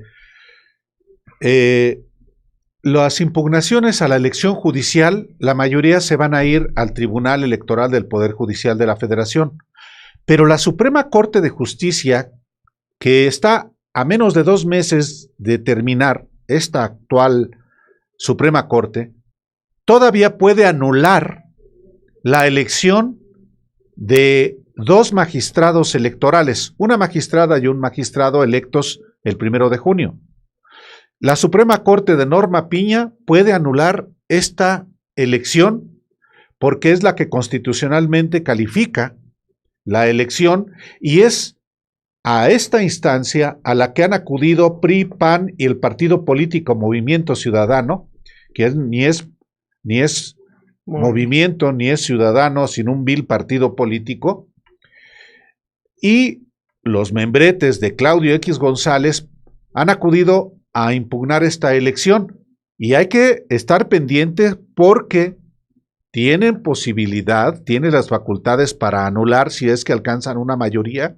las impugnaciones a la elección judicial, la mayoría se van a ir al Tribunal Electoral del Poder Judicial de la Federación. Pero la Suprema Corte de Justicia, que está a menos de 2 meses de terminar esta actual Suprema Corte, todavía puede anular la elección de 2 magistrados electorales, una magistrada y un magistrado electos el 1 de junio. La Suprema Corte de Norma Piña puede anular esta elección porque es la que constitucionalmente califica la elección, y es a esta instancia a la que han acudido PRI, PAN y el partido político Movimiento Ciudadano, que ni es movimiento ni es ciudadano, sino un vil partido político, y los membretes de Claudio X González han acudido a impugnar esta elección, y hay que estar pendientes porque tienen posibilidad, tienen las facultades para anular si es que alcanzan una mayoría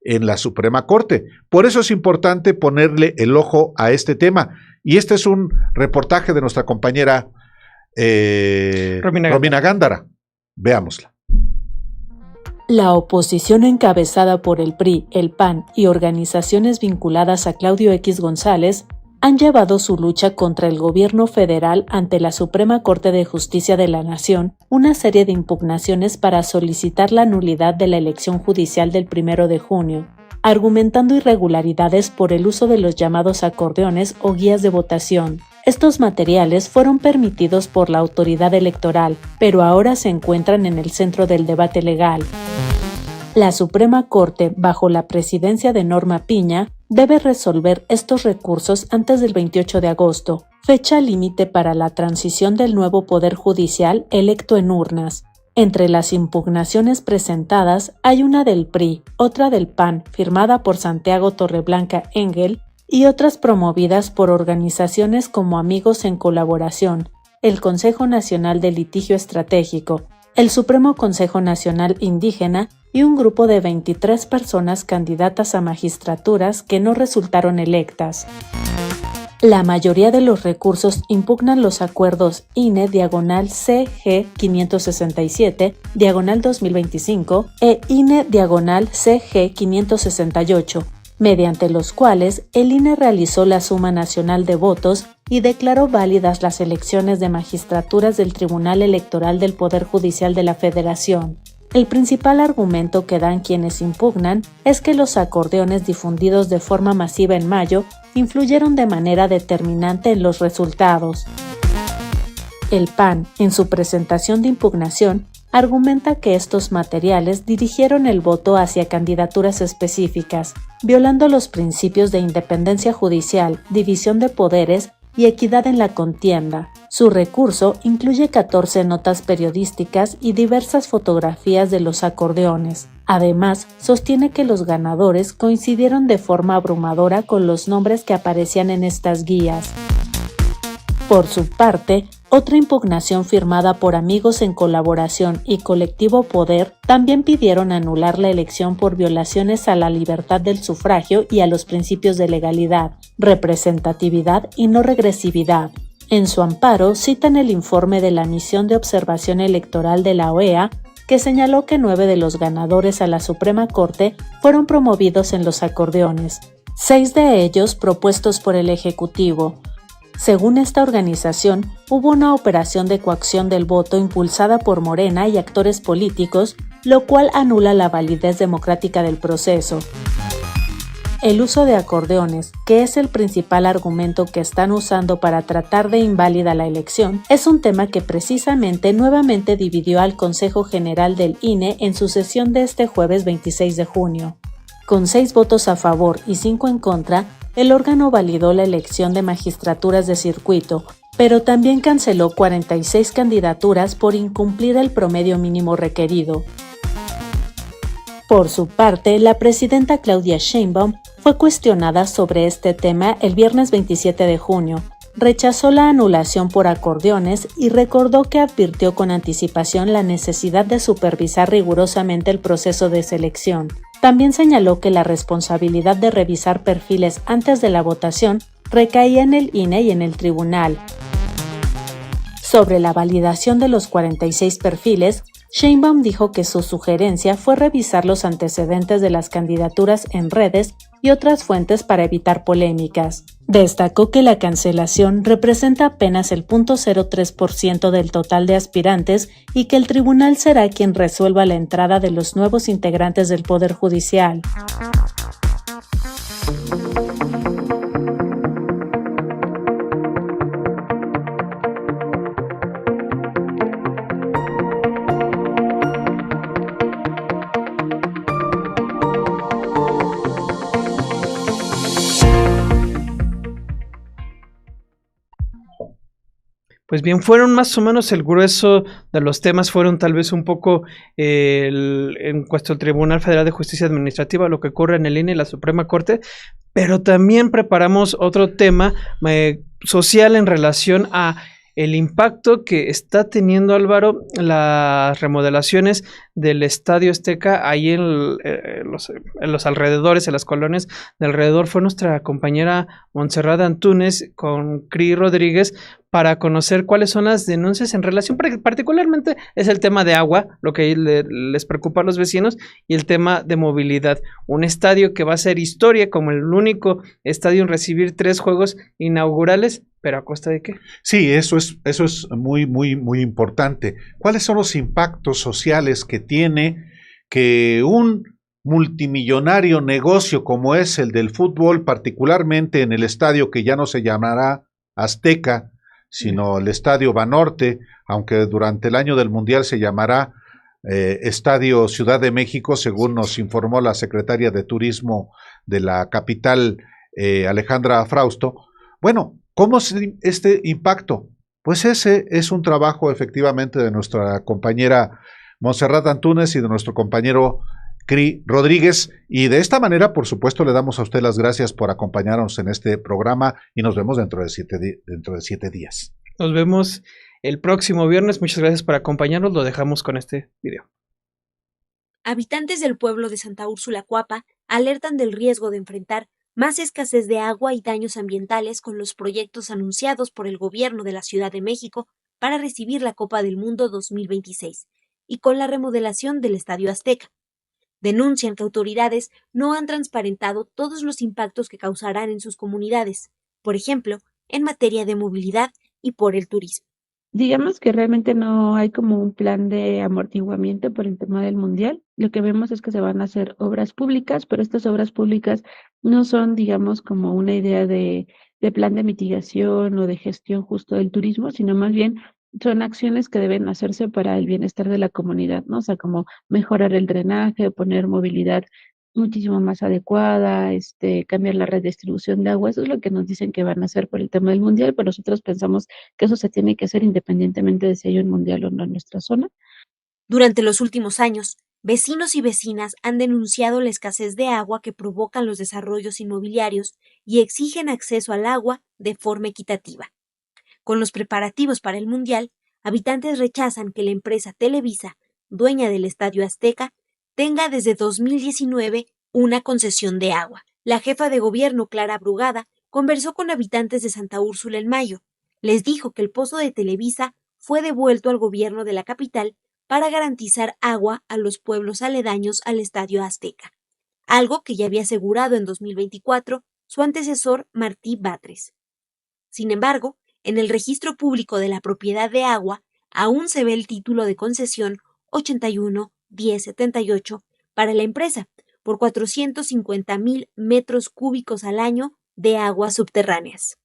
en la Suprema Corte. Por eso es importante ponerle el ojo a este tema. Y este es un reportaje de nuestra compañera Romina Gándara. Veámosla. La oposición encabezada por el PRI, el PAN y organizaciones vinculadas a Claudio X González han llevado su lucha contra el gobierno federal ante la Suprema Corte de Justicia de la Nación una serie de impugnaciones para solicitar la nulidad de la elección judicial del 1 de junio, argumentando irregularidades por el uso de los llamados acordeones o guías de votación. Estos materiales fueron permitidos por la autoridad electoral, pero ahora se encuentran en el centro del debate legal. La Suprema Corte, bajo la presidencia de Norma Piña, debe resolver estos recursos antes del 28 de agosto, fecha límite para la transición del nuevo Poder Judicial electo en urnas. Entre las impugnaciones presentadas hay una del PRI, otra del PAN, firmada por Santiago Torreblanca Engel, y otras promovidas por organizaciones como Amigos en Colaboración, el Consejo Nacional de Litigio Estratégico, el Supremo Consejo Nacional Indígena y un grupo de 23 personas candidatas a magistraturas que no resultaron electas. La mayoría de los recursos impugnan los acuerdos INE/CG 567/2025 e INE/CG 568, mediante los cuales el INE realizó la suma nacional de votos y declaró válidas las elecciones de magistraturas del Tribunal Electoral del Poder Judicial de la Federación. El principal argumento que dan quienes impugnan es que los acordeones difundidos de forma masiva en mayo influyeron de manera determinante en los resultados. El PAN, en su presentación de impugnación, argumenta que estos materiales dirigieron el voto hacia candidaturas específicas, violando los principios de independencia judicial, división de poderes y equidad en la contienda. Su recurso incluye 14 notas periodísticas y diversas fotografías de los acordeones. Además, sostiene que los ganadores coincidieron de forma abrumadora con los nombres que aparecían en estas guías. Por su parte, otra impugnación firmada por Amigos en Colaboración y Colectivo Poder también pidieron anular la elección por violaciones a la libertad del sufragio y a los principios de legalidad, representatividad y no regresividad. En su amparo citan el informe de la Misión de Observación Electoral de la OEA, que señaló que 9 de los ganadores a la Suprema Corte fueron promovidos en los acordeones, 6 de ellos propuestos por el Ejecutivo. Según esta organización, hubo una operación de coacción del voto impulsada por Morena y actores políticos, lo cual anula la validez democrática del proceso. El uso de acordeones, que es el principal argumento que están usando para tratar de inválida la elección, es un tema que precisamente nuevamente dividió al Consejo General del INE en su sesión de este jueves 26 de junio. Con 6 votos a favor y 5 en contra, el órgano validó la elección de magistraturas de circuito, pero también canceló 46 candidaturas por incumplir el promedio mínimo requerido. Por su parte, la presidenta Claudia Sheinbaum fue cuestionada sobre este tema el viernes 27 de junio. Rechazó la anulación por acordeones y recordó que advirtió con anticipación la necesidad de supervisar rigurosamente el proceso de selección. También señaló que la responsabilidad de revisar perfiles antes de la votación recaía en el INE y en el tribunal. Sobre la validación de los 46 perfiles, Sheinbaum dijo que su sugerencia fue revisar los antecedentes de las candidaturas en redes y otras fuentes para evitar polémicas. Destacó que la cancelación representa apenas el 0.03% del total de aspirantes y que el tribunal será quien resuelva la entrada de los nuevos integrantes del Poder Judicial. Pues bien, fueron más o menos el grueso de los temas, fueron tal vez un poco en cuanto al Tribunal Federal de Justicia Administrativa, lo que ocurre en el INE y la Suprema Corte, pero también preparamos otro tema social en relación a el impacto que está teniendo, Álvaro, las remodelaciones del Estadio Azteca ahí en los alrededores, en las colonias de alrededor. Fue nuestra compañera Montserrat Antúnez con Cris Rodríguez para conocer cuáles son las denuncias en relación, particularmente es el tema de agua, lo que les preocupa a los vecinos, y el tema de movilidad. Un estadio que va a ser historia como el único estadio en recibir 3 juegos inaugurales, pero ¿a costa de qué? Sí, eso es muy, muy, muy importante. ¿Cuáles son los impactos sociales que tiene que un multimillonario negocio como es el del fútbol, particularmente en el estadio que ya no se llamará Azteca, sino el Estadio Banorte, aunque durante el año del Mundial se llamará Estadio Ciudad de México, según nos informó la secretaria de Turismo de la capital, Alejandra Frausto? Bueno, ¿cómo es este impacto? Pues ese es un trabajo efectivamente de nuestra compañera Montserrat Antúnez y de nuestro compañero Cris Rodríguez, y de esta manera, por supuesto, le damos a usted las gracias por acompañarnos en este programa y nos vemos dentro de 7 días. Nos vemos el próximo viernes. Muchas gracias por acompañarnos. Lo dejamos con este video. Habitantes del pueblo de Santa Úrsula Cuapa alertan del riesgo de enfrentar más escasez de agua y daños ambientales con los proyectos anunciados por el gobierno de la Ciudad de México para recibir la Copa del Mundo 2026 y con la remodelación del Estadio Azteca. Denuncian que autoridades no han transparentado todos los impactos que causarán en sus comunidades, por ejemplo, en materia de movilidad y por el turismo. Digamos que realmente no hay como un plan de amortiguamiento por el tema del mundial. Lo que vemos es que se van a hacer obras públicas, pero estas obras públicas no son, digamos, como una idea de plan de mitigación o de gestión justo del turismo, sino más bien son acciones que deben hacerse para el bienestar de la comunidad, ¿no? O sea, como mejorar el drenaje, poner movilidad muchísimo más adecuada, cambiar la red de distribución de agua. Eso es lo que nos dicen que van a hacer por el tema del mundial, pero nosotros pensamos que eso se tiene que hacer independientemente de si hay un mundial o no en nuestra zona. Durante los últimos años, vecinos y vecinas han denunciado la escasez de agua que provocan los desarrollos inmobiliarios y exigen acceso al agua de forma equitativa. Con los preparativos para el mundial, habitantes rechazan que la empresa Televisa, dueña del Estadio Azteca, tenga desde 2019 una concesión de agua. La jefa de gobierno, Clara Brugada, conversó con habitantes de Santa Úrsula en mayo. les dijo que el pozo de Televisa fue devuelto al gobierno de la capital para garantizar agua a los pueblos aledaños al Estadio Azteca, algo que ya había asegurado en 2024 su antecesor Martí Batres. Sin embargo, en el registro público de la propiedad de agua aún se ve el título de concesión 81-1078 para la empresa por 450,000 metros cúbicos al año de aguas subterráneas.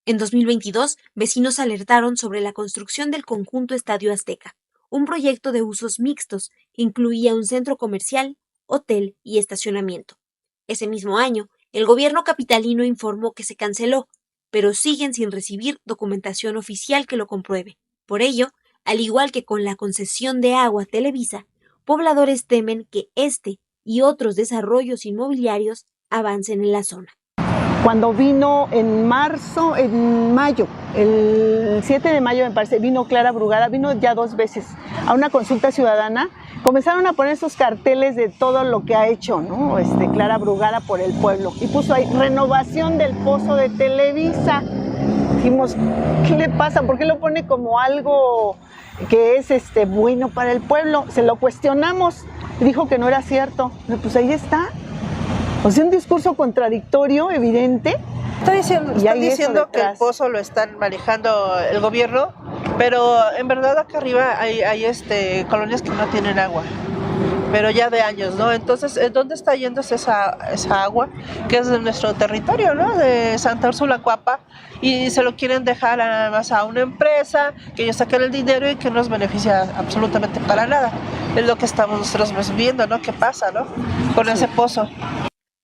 En 2022, vecinos alertaron sobre la construcción del conjunto Estadio Azteca, un proyecto de usos mixtos que incluía un centro comercial, hotel y estacionamiento. Ese mismo año, el gobierno capitalino informó que se canceló, pero siguen sin recibir documentación oficial que lo compruebe. Por ello, al igual que con la concesión de agua a Televisa, pobladores temen que este y otros desarrollos inmobiliarios avancen en la zona. Cuando vino en mayo, el 7 de mayo me parece, vino Clara Brugada, vino ya 2 veces a una consulta ciudadana, comenzaron a poner esos carteles de todo lo que ha hecho, ¿no? Clara Brugada por el pueblo, y puso ahí, renovación del pozo de Televisa. Dijimos, ¿qué le pasa? ¿Por qué lo pone como algo que es bueno para el pueblo? Se lo cuestionamos, dijo que no era cierto, pues ahí está. O sea, un discurso contradictorio, evidente. Están diciendo que el pozo lo están manejando el gobierno, pero en verdad acá arriba hay colonias que no tienen agua, pero ya de años, ¿no? Entonces, ¿dónde está yéndose esa agua? Que es de nuestro territorio, ¿no? De Santa Úrsula, Cuapa, y se lo quieren dejar además a una empresa, que ellos saquen el dinero y que no nos beneficia absolutamente para nada. Es lo que estamos nosotros viendo, ¿no? ¿Qué pasa, no? Con ese pozo.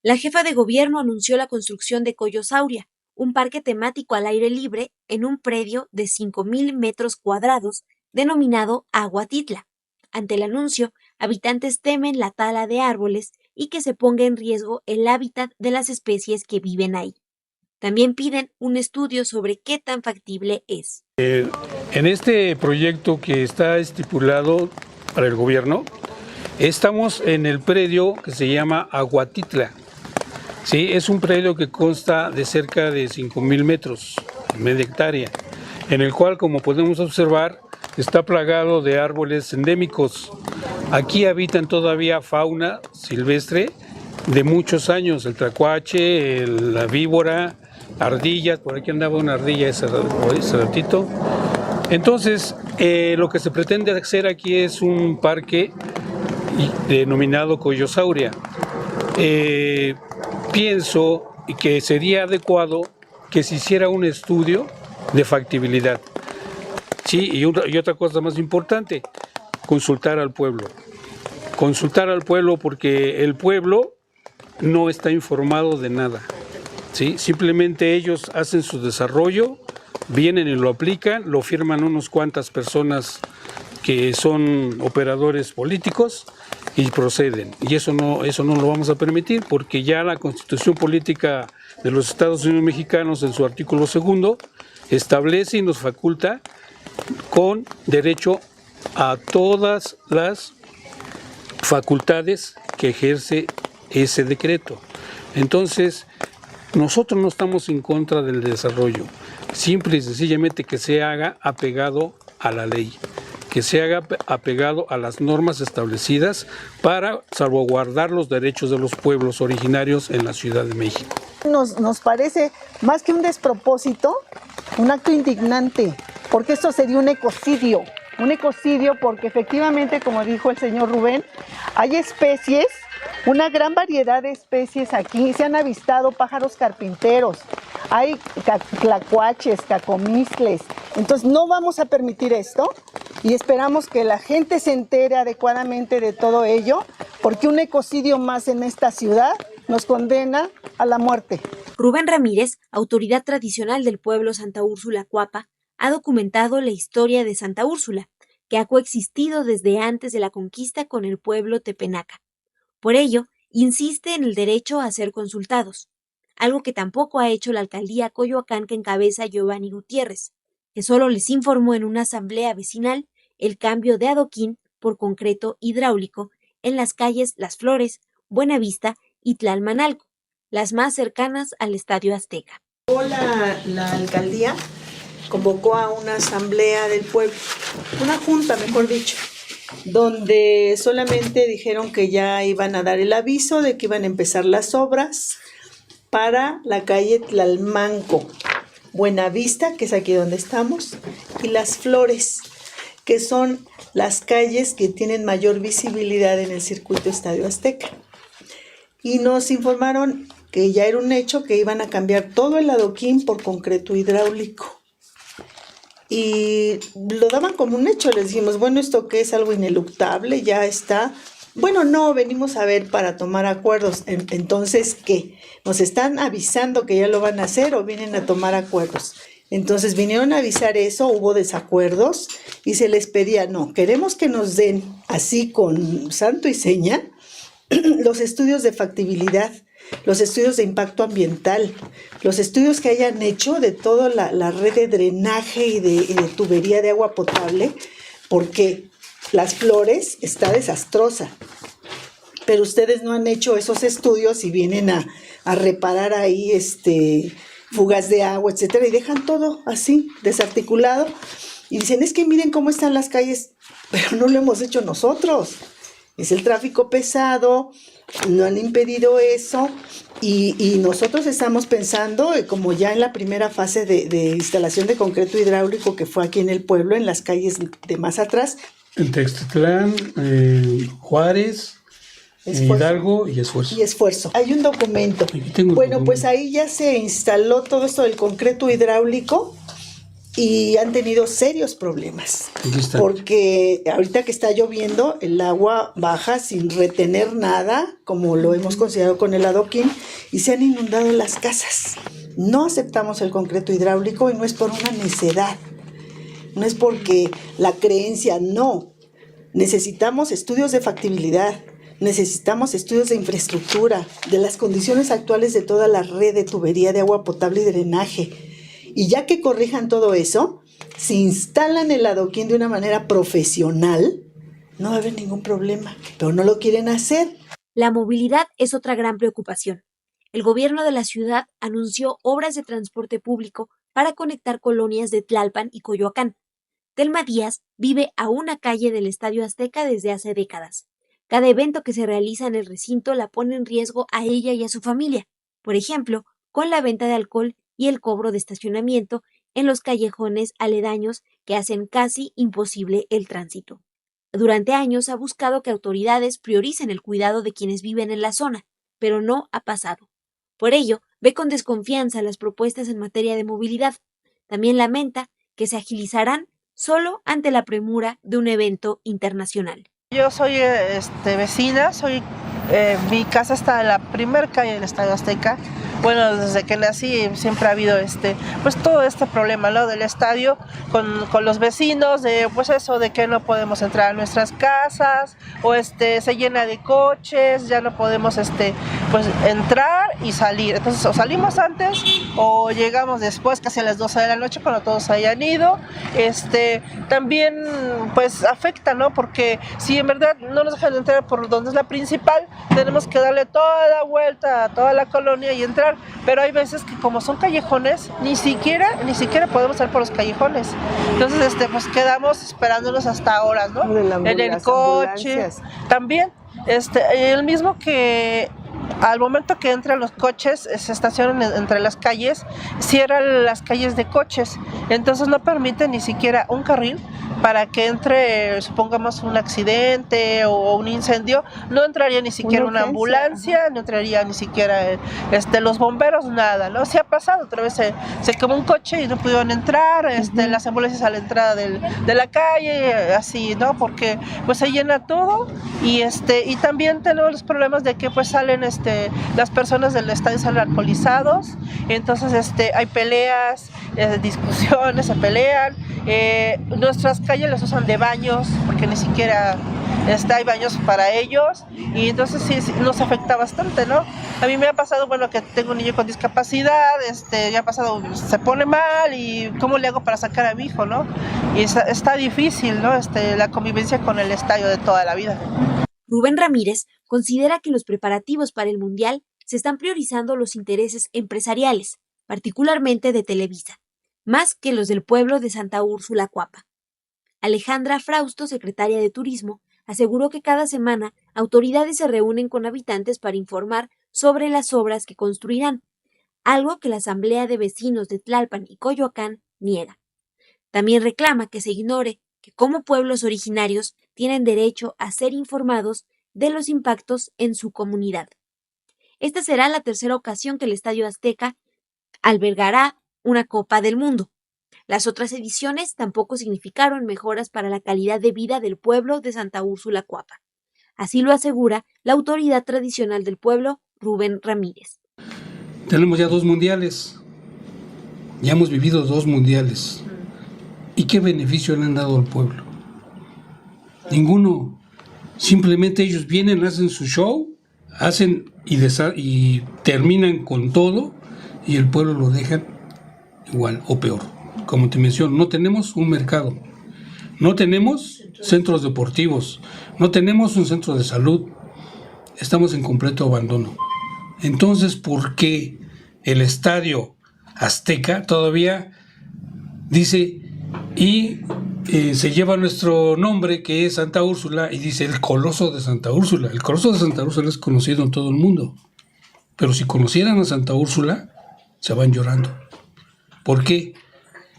La jefa de gobierno anunció la construcción de Coyosauria, un parque temático al aire libre en un predio de 5,000 metros cuadrados denominado Aguatitla. Ante el anuncio, habitantes temen la tala de árboles y que se ponga en riesgo el hábitat de las especies que viven ahí. También piden un estudio sobre qué tan factible es. En este proyecto que está estipulado para el gobierno, estamos en el predio que se llama Aguatitla. Sí, es un predio que consta de cerca de 5,000 metros, media hectárea, en el cual, como podemos observar, está plagado de árboles endémicos. Aquí habitan todavía fauna silvestre de muchos años, el tlacuache, la víbora, ardillas, por aquí andaba una ardilla ese ratito. Entonces, lo que se pretende hacer aquí es un parque denominado Coyosauria. Pienso que sería adecuado que se hiciera un estudio de factibilidad. Sí, y otra cosa más importante, consultar al pueblo. Consultar al pueblo porque el pueblo no está informado de nada. ¿Sí? Simplemente ellos hacen su desarrollo, vienen y lo aplican, lo firman unas cuantas personas que son operadores políticos y proceden. Y eso no lo vamos a permitir porque ya la Constitución Política de los Estados Unidos Mexicanos en su artículo 2 establece y nos faculta con derecho a todas las facultades que ejerce ese decreto. Entonces, nosotros no estamos en contra del desarrollo, simple y sencillamente que se haga apegado a la ley, que se haga apegado a las normas establecidas para salvaguardar los derechos de los pueblos originarios en la Ciudad de México. Nos parece más que un despropósito, un acto indignante, porque esto sería un ecocidio porque efectivamente, como dijo el señor Rubén, hay especies, una gran variedad de especies aquí, se han avistado pájaros carpinteros, hay tlacuaches, cacomixtles, entonces no vamos a permitir esto y esperamos que la gente se entere adecuadamente de todo ello, porque un ecocidio más en esta ciudad nos condena a la muerte. Rubén Ramírez, autoridad tradicional del pueblo Santa Úrsula Cuapa, ha documentado la historia de Santa Úrsula, que ha coexistido desde antes de la conquista con el pueblo tepenaca. Por ello, insiste en el derecho a ser consultados, algo que tampoco ha hecho la alcaldía Coyoacán que encabeza Giovanni Gutiérrez, que solo les informó en una asamblea vecinal el cambio de adoquín por concreto hidráulico en las calles Las Flores, Buenavista y Tlalmanalco, las más cercanas al Estadio Azteca. La alcaldía convocó a una asamblea del pueblo, una junta, mejor dicho, donde solamente dijeron que ya iban a dar el aviso de que iban a empezar las obras para la calle Tlalmanco, Buenavista, que es aquí donde estamos, y Las Flores, que son las calles que tienen mayor visibilidad en el circuito Estadio Azteca. Y nos informaron que ya era un hecho que iban a cambiar todo el adoquín por concreto hidráulico. Y lo daban como un hecho, les dijimos, bueno, ¿esto qué es? Algo ineluctable, ya está. Bueno, no, venimos a ver para tomar acuerdos. Entonces, ¿qué? ¿Nos están avisando que ya lo van a hacer o vienen a tomar acuerdos? Entonces vinieron a avisar eso, hubo desacuerdos y se les pedía, no, queremos que nos den así con santo y seña los estudios de factibilidad, los estudios de impacto ambiental, los estudios que hayan hecho de toda la red de drenaje y de tubería de agua potable, porque Las Flores está desastrosa, pero ustedes no han hecho esos estudios y vienen a reparar ahí fugas de agua, etcétera, y dejan todo así, desarticulado, y dicen, es que miren cómo están las calles, pero no lo hemos hecho nosotros, es el tráfico pesado, no han impedido eso, y nosotros estamos pensando, como ya en la primera fase de instalación de concreto hidráulico que fue aquí en el pueblo, en las calles de más atrás. En Textitlán, Juárez, Hidalgo y Esfuerzo. Y Esfuerzo. Hay un documento. Bueno, pues ahí ya se instaló todo esto del concreto hidráulico y han tenido serios problemas. Porque ahorita que está lloviendo, el agua baja sin retener nada, como lo hemos considerado con el adoquín, y se han inundado las casas. No aceptamos el concreto hidráulico y no es por una necedad. No es porque la creencia, no. Necesitamos estudios de factibilidad. Necesitamos estudios de infraestructura, de las condiciones actuales de toda la red de tubería de agua potable y drenaje. Y ya que corrijan todo eso, si instalan el adoquín de una manera profesional, no va a haber ningún problema, pero no lo quieren hacer. La movilidad es otra gran preocupación. El gobierno de la ciudad anunció obras de transporte público para conectar colonias de Tlalpan y Coyoacán. Telma Díaz vive a una calle del Estadio Azteca desde hace décadas. Cada evento que se realiza en el recinto la pone en riesgo a ella y a su familia, por ejemplo, con la venta de alcohol y el cobro de estacionamiento en los callejones aledaños que hacen casi imposible el tránsito. Durante años ha buscado que autoridades prioricen el cuidado de quienes viven en la zona, pero no ha pasado. Por ello, ve con desconfianza las propuestas en materia de movilidad. También lamenta que se agilizarán solo ante la premura de un evento internacional. Yo soy vecina, mi casa está en la primera calle del Estadio Azteca. Bueno, desde que nací siempre ha habido pues todo este problema, ¿no? Del estadio con los vecinos, de pues eso de que no podemos entrar a nuestras casas, o se llena de coches, ya no podemos pues entrar y salir. Entonces o salimos antes o llegamos después, casi a las 12 de la noche cuando todos hayan ido. También pues afecta, ¿no? Porque si en verdad no nos dejan entrar por donde es la principal, tenemos que darle toda la vuelta a toda la colonia y entrar. Pero hay veces que como son callejones, ni siquiera podemos salir por los callejones. Entonces pues quedamos esperándonos hasta horas, ¿no? En el coche. También, el mismo que al momento que entran los coches, se estacionan entre las calles, cierran las calles de coches, entonces no permiten ni siquiera un carril para que entre, supongamos, un accidente o un incendio. No entraría ni siquiera una ambulancia, no entraría ni siquiera los bomberos, nada, ¿no? Se ha pasado, otra vez se quemó un coche y no pudieron entrar, las ambulancias a la entrada de la calle, así, ¿no? Porque pues se llena todo y también tenemos los problemas de que pues salen las personas del estadio salen alcoholizados, entonces hay peleas, discusiones, se pelean, nuestras calles las usan de baños porque ni siquiera hay baños para ellos, y entonces sí nos afecta bastante, ¿no? A mí me ha pasado, bueno, que tengo un niño con discapacidad, ya ha pasado, se pone mal y ¿cómo le hago para sacar a mi hijo, no? Y está difícil, ¿no? La convivencia con el estadio de toda la vida. Rubén Ramírez considera que en los preparativos para el Mundial se están priorizando los intereses empresariales, particularmente de Televisa. más que los del pueblo de Santa Úrsula Cuapa. Alejandra Frausto, secretaria de Turismo, aseguró que cada semana autoridades se reúnen con habitantes para informar sobre las obras que construirán, algo que la Asamblea de Vecinos de Tlalpan y Coyoacán niega. También reclama que se ignore que como pueblos originarios tienen derecho a ser informados de los impactos en su comunidad. Esta será la tercera ocasión que el Estadio Azteca albergará una Copa del Mundo. Las otras ediciones tampoco significaron mejoras para la calidad de vida del pueblo de Santa Úrsula Cuapa. Así lo asegura la autoridad tradicional del pueblo, Rubén Ramírez. Tenemos ya 2 mundiales. Ya hemos vivido 2 mundiales. ¿Y qué beneficio le han dado al pueblo? Ninguno. Simplemente ellos vienen, hacen su show, hacen y terminan con todo, y el pueblo lo dejan igual o peor. Como te menciono, no tenemos un mercado, no tenemos centros deportivos, no tenemos un centro de salud, estamos en completo abandono. Entonces, ¿por qué el Estadio Azteca todavía dice y se lleva nuestro nombre, que es Santa Úrsula, y dice el Coloso de Santa Úrsula? El Coloso de Santa Úrsula es conocido en todo el mundo, pero si conocieran a Santa Úrsula, se van llorando. ¿Por qué?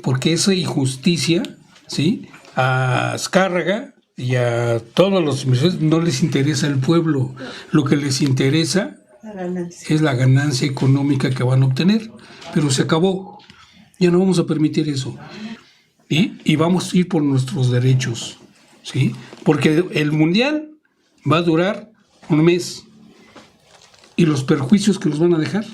Porque esa injusticia, ¿sí?, a Azcárraga y a todos los inversores no les interesa el pueblo. Lo que les interesa es la ganancia económica que van a obtener, pero se acabó. Ya no vamos a permitir eso. Y vamos a ir por nuestros derechos, ¿sí? Porque el mundial va a durar 1 mes. ¿Y los perjuicios que nos van a dejar?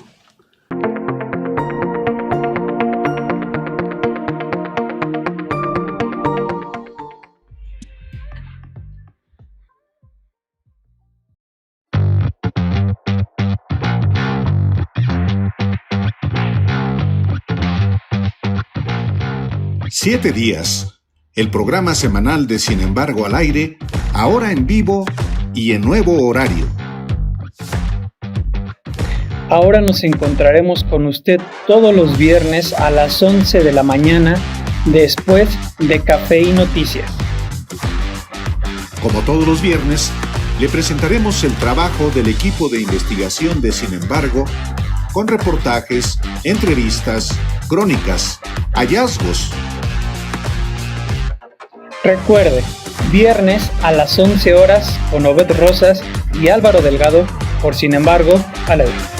Siete días, el programa semanal de Sin embargo al aire, ahora en vivo y en nuevo horario. Ahora nos encontraremos con usted todos los viernes a las 11 de la mañana, después de Café y Noticias. Como todos los viernes, le presentaremos el trabajo del equipo de investigación de Sin embargo, con reportajes, entrevistas, crónicas, hallazgos. Recuerde, viernes a las 11 horas con Obed Rosas y Álvaro Delgado, por Sin embargo, al aire.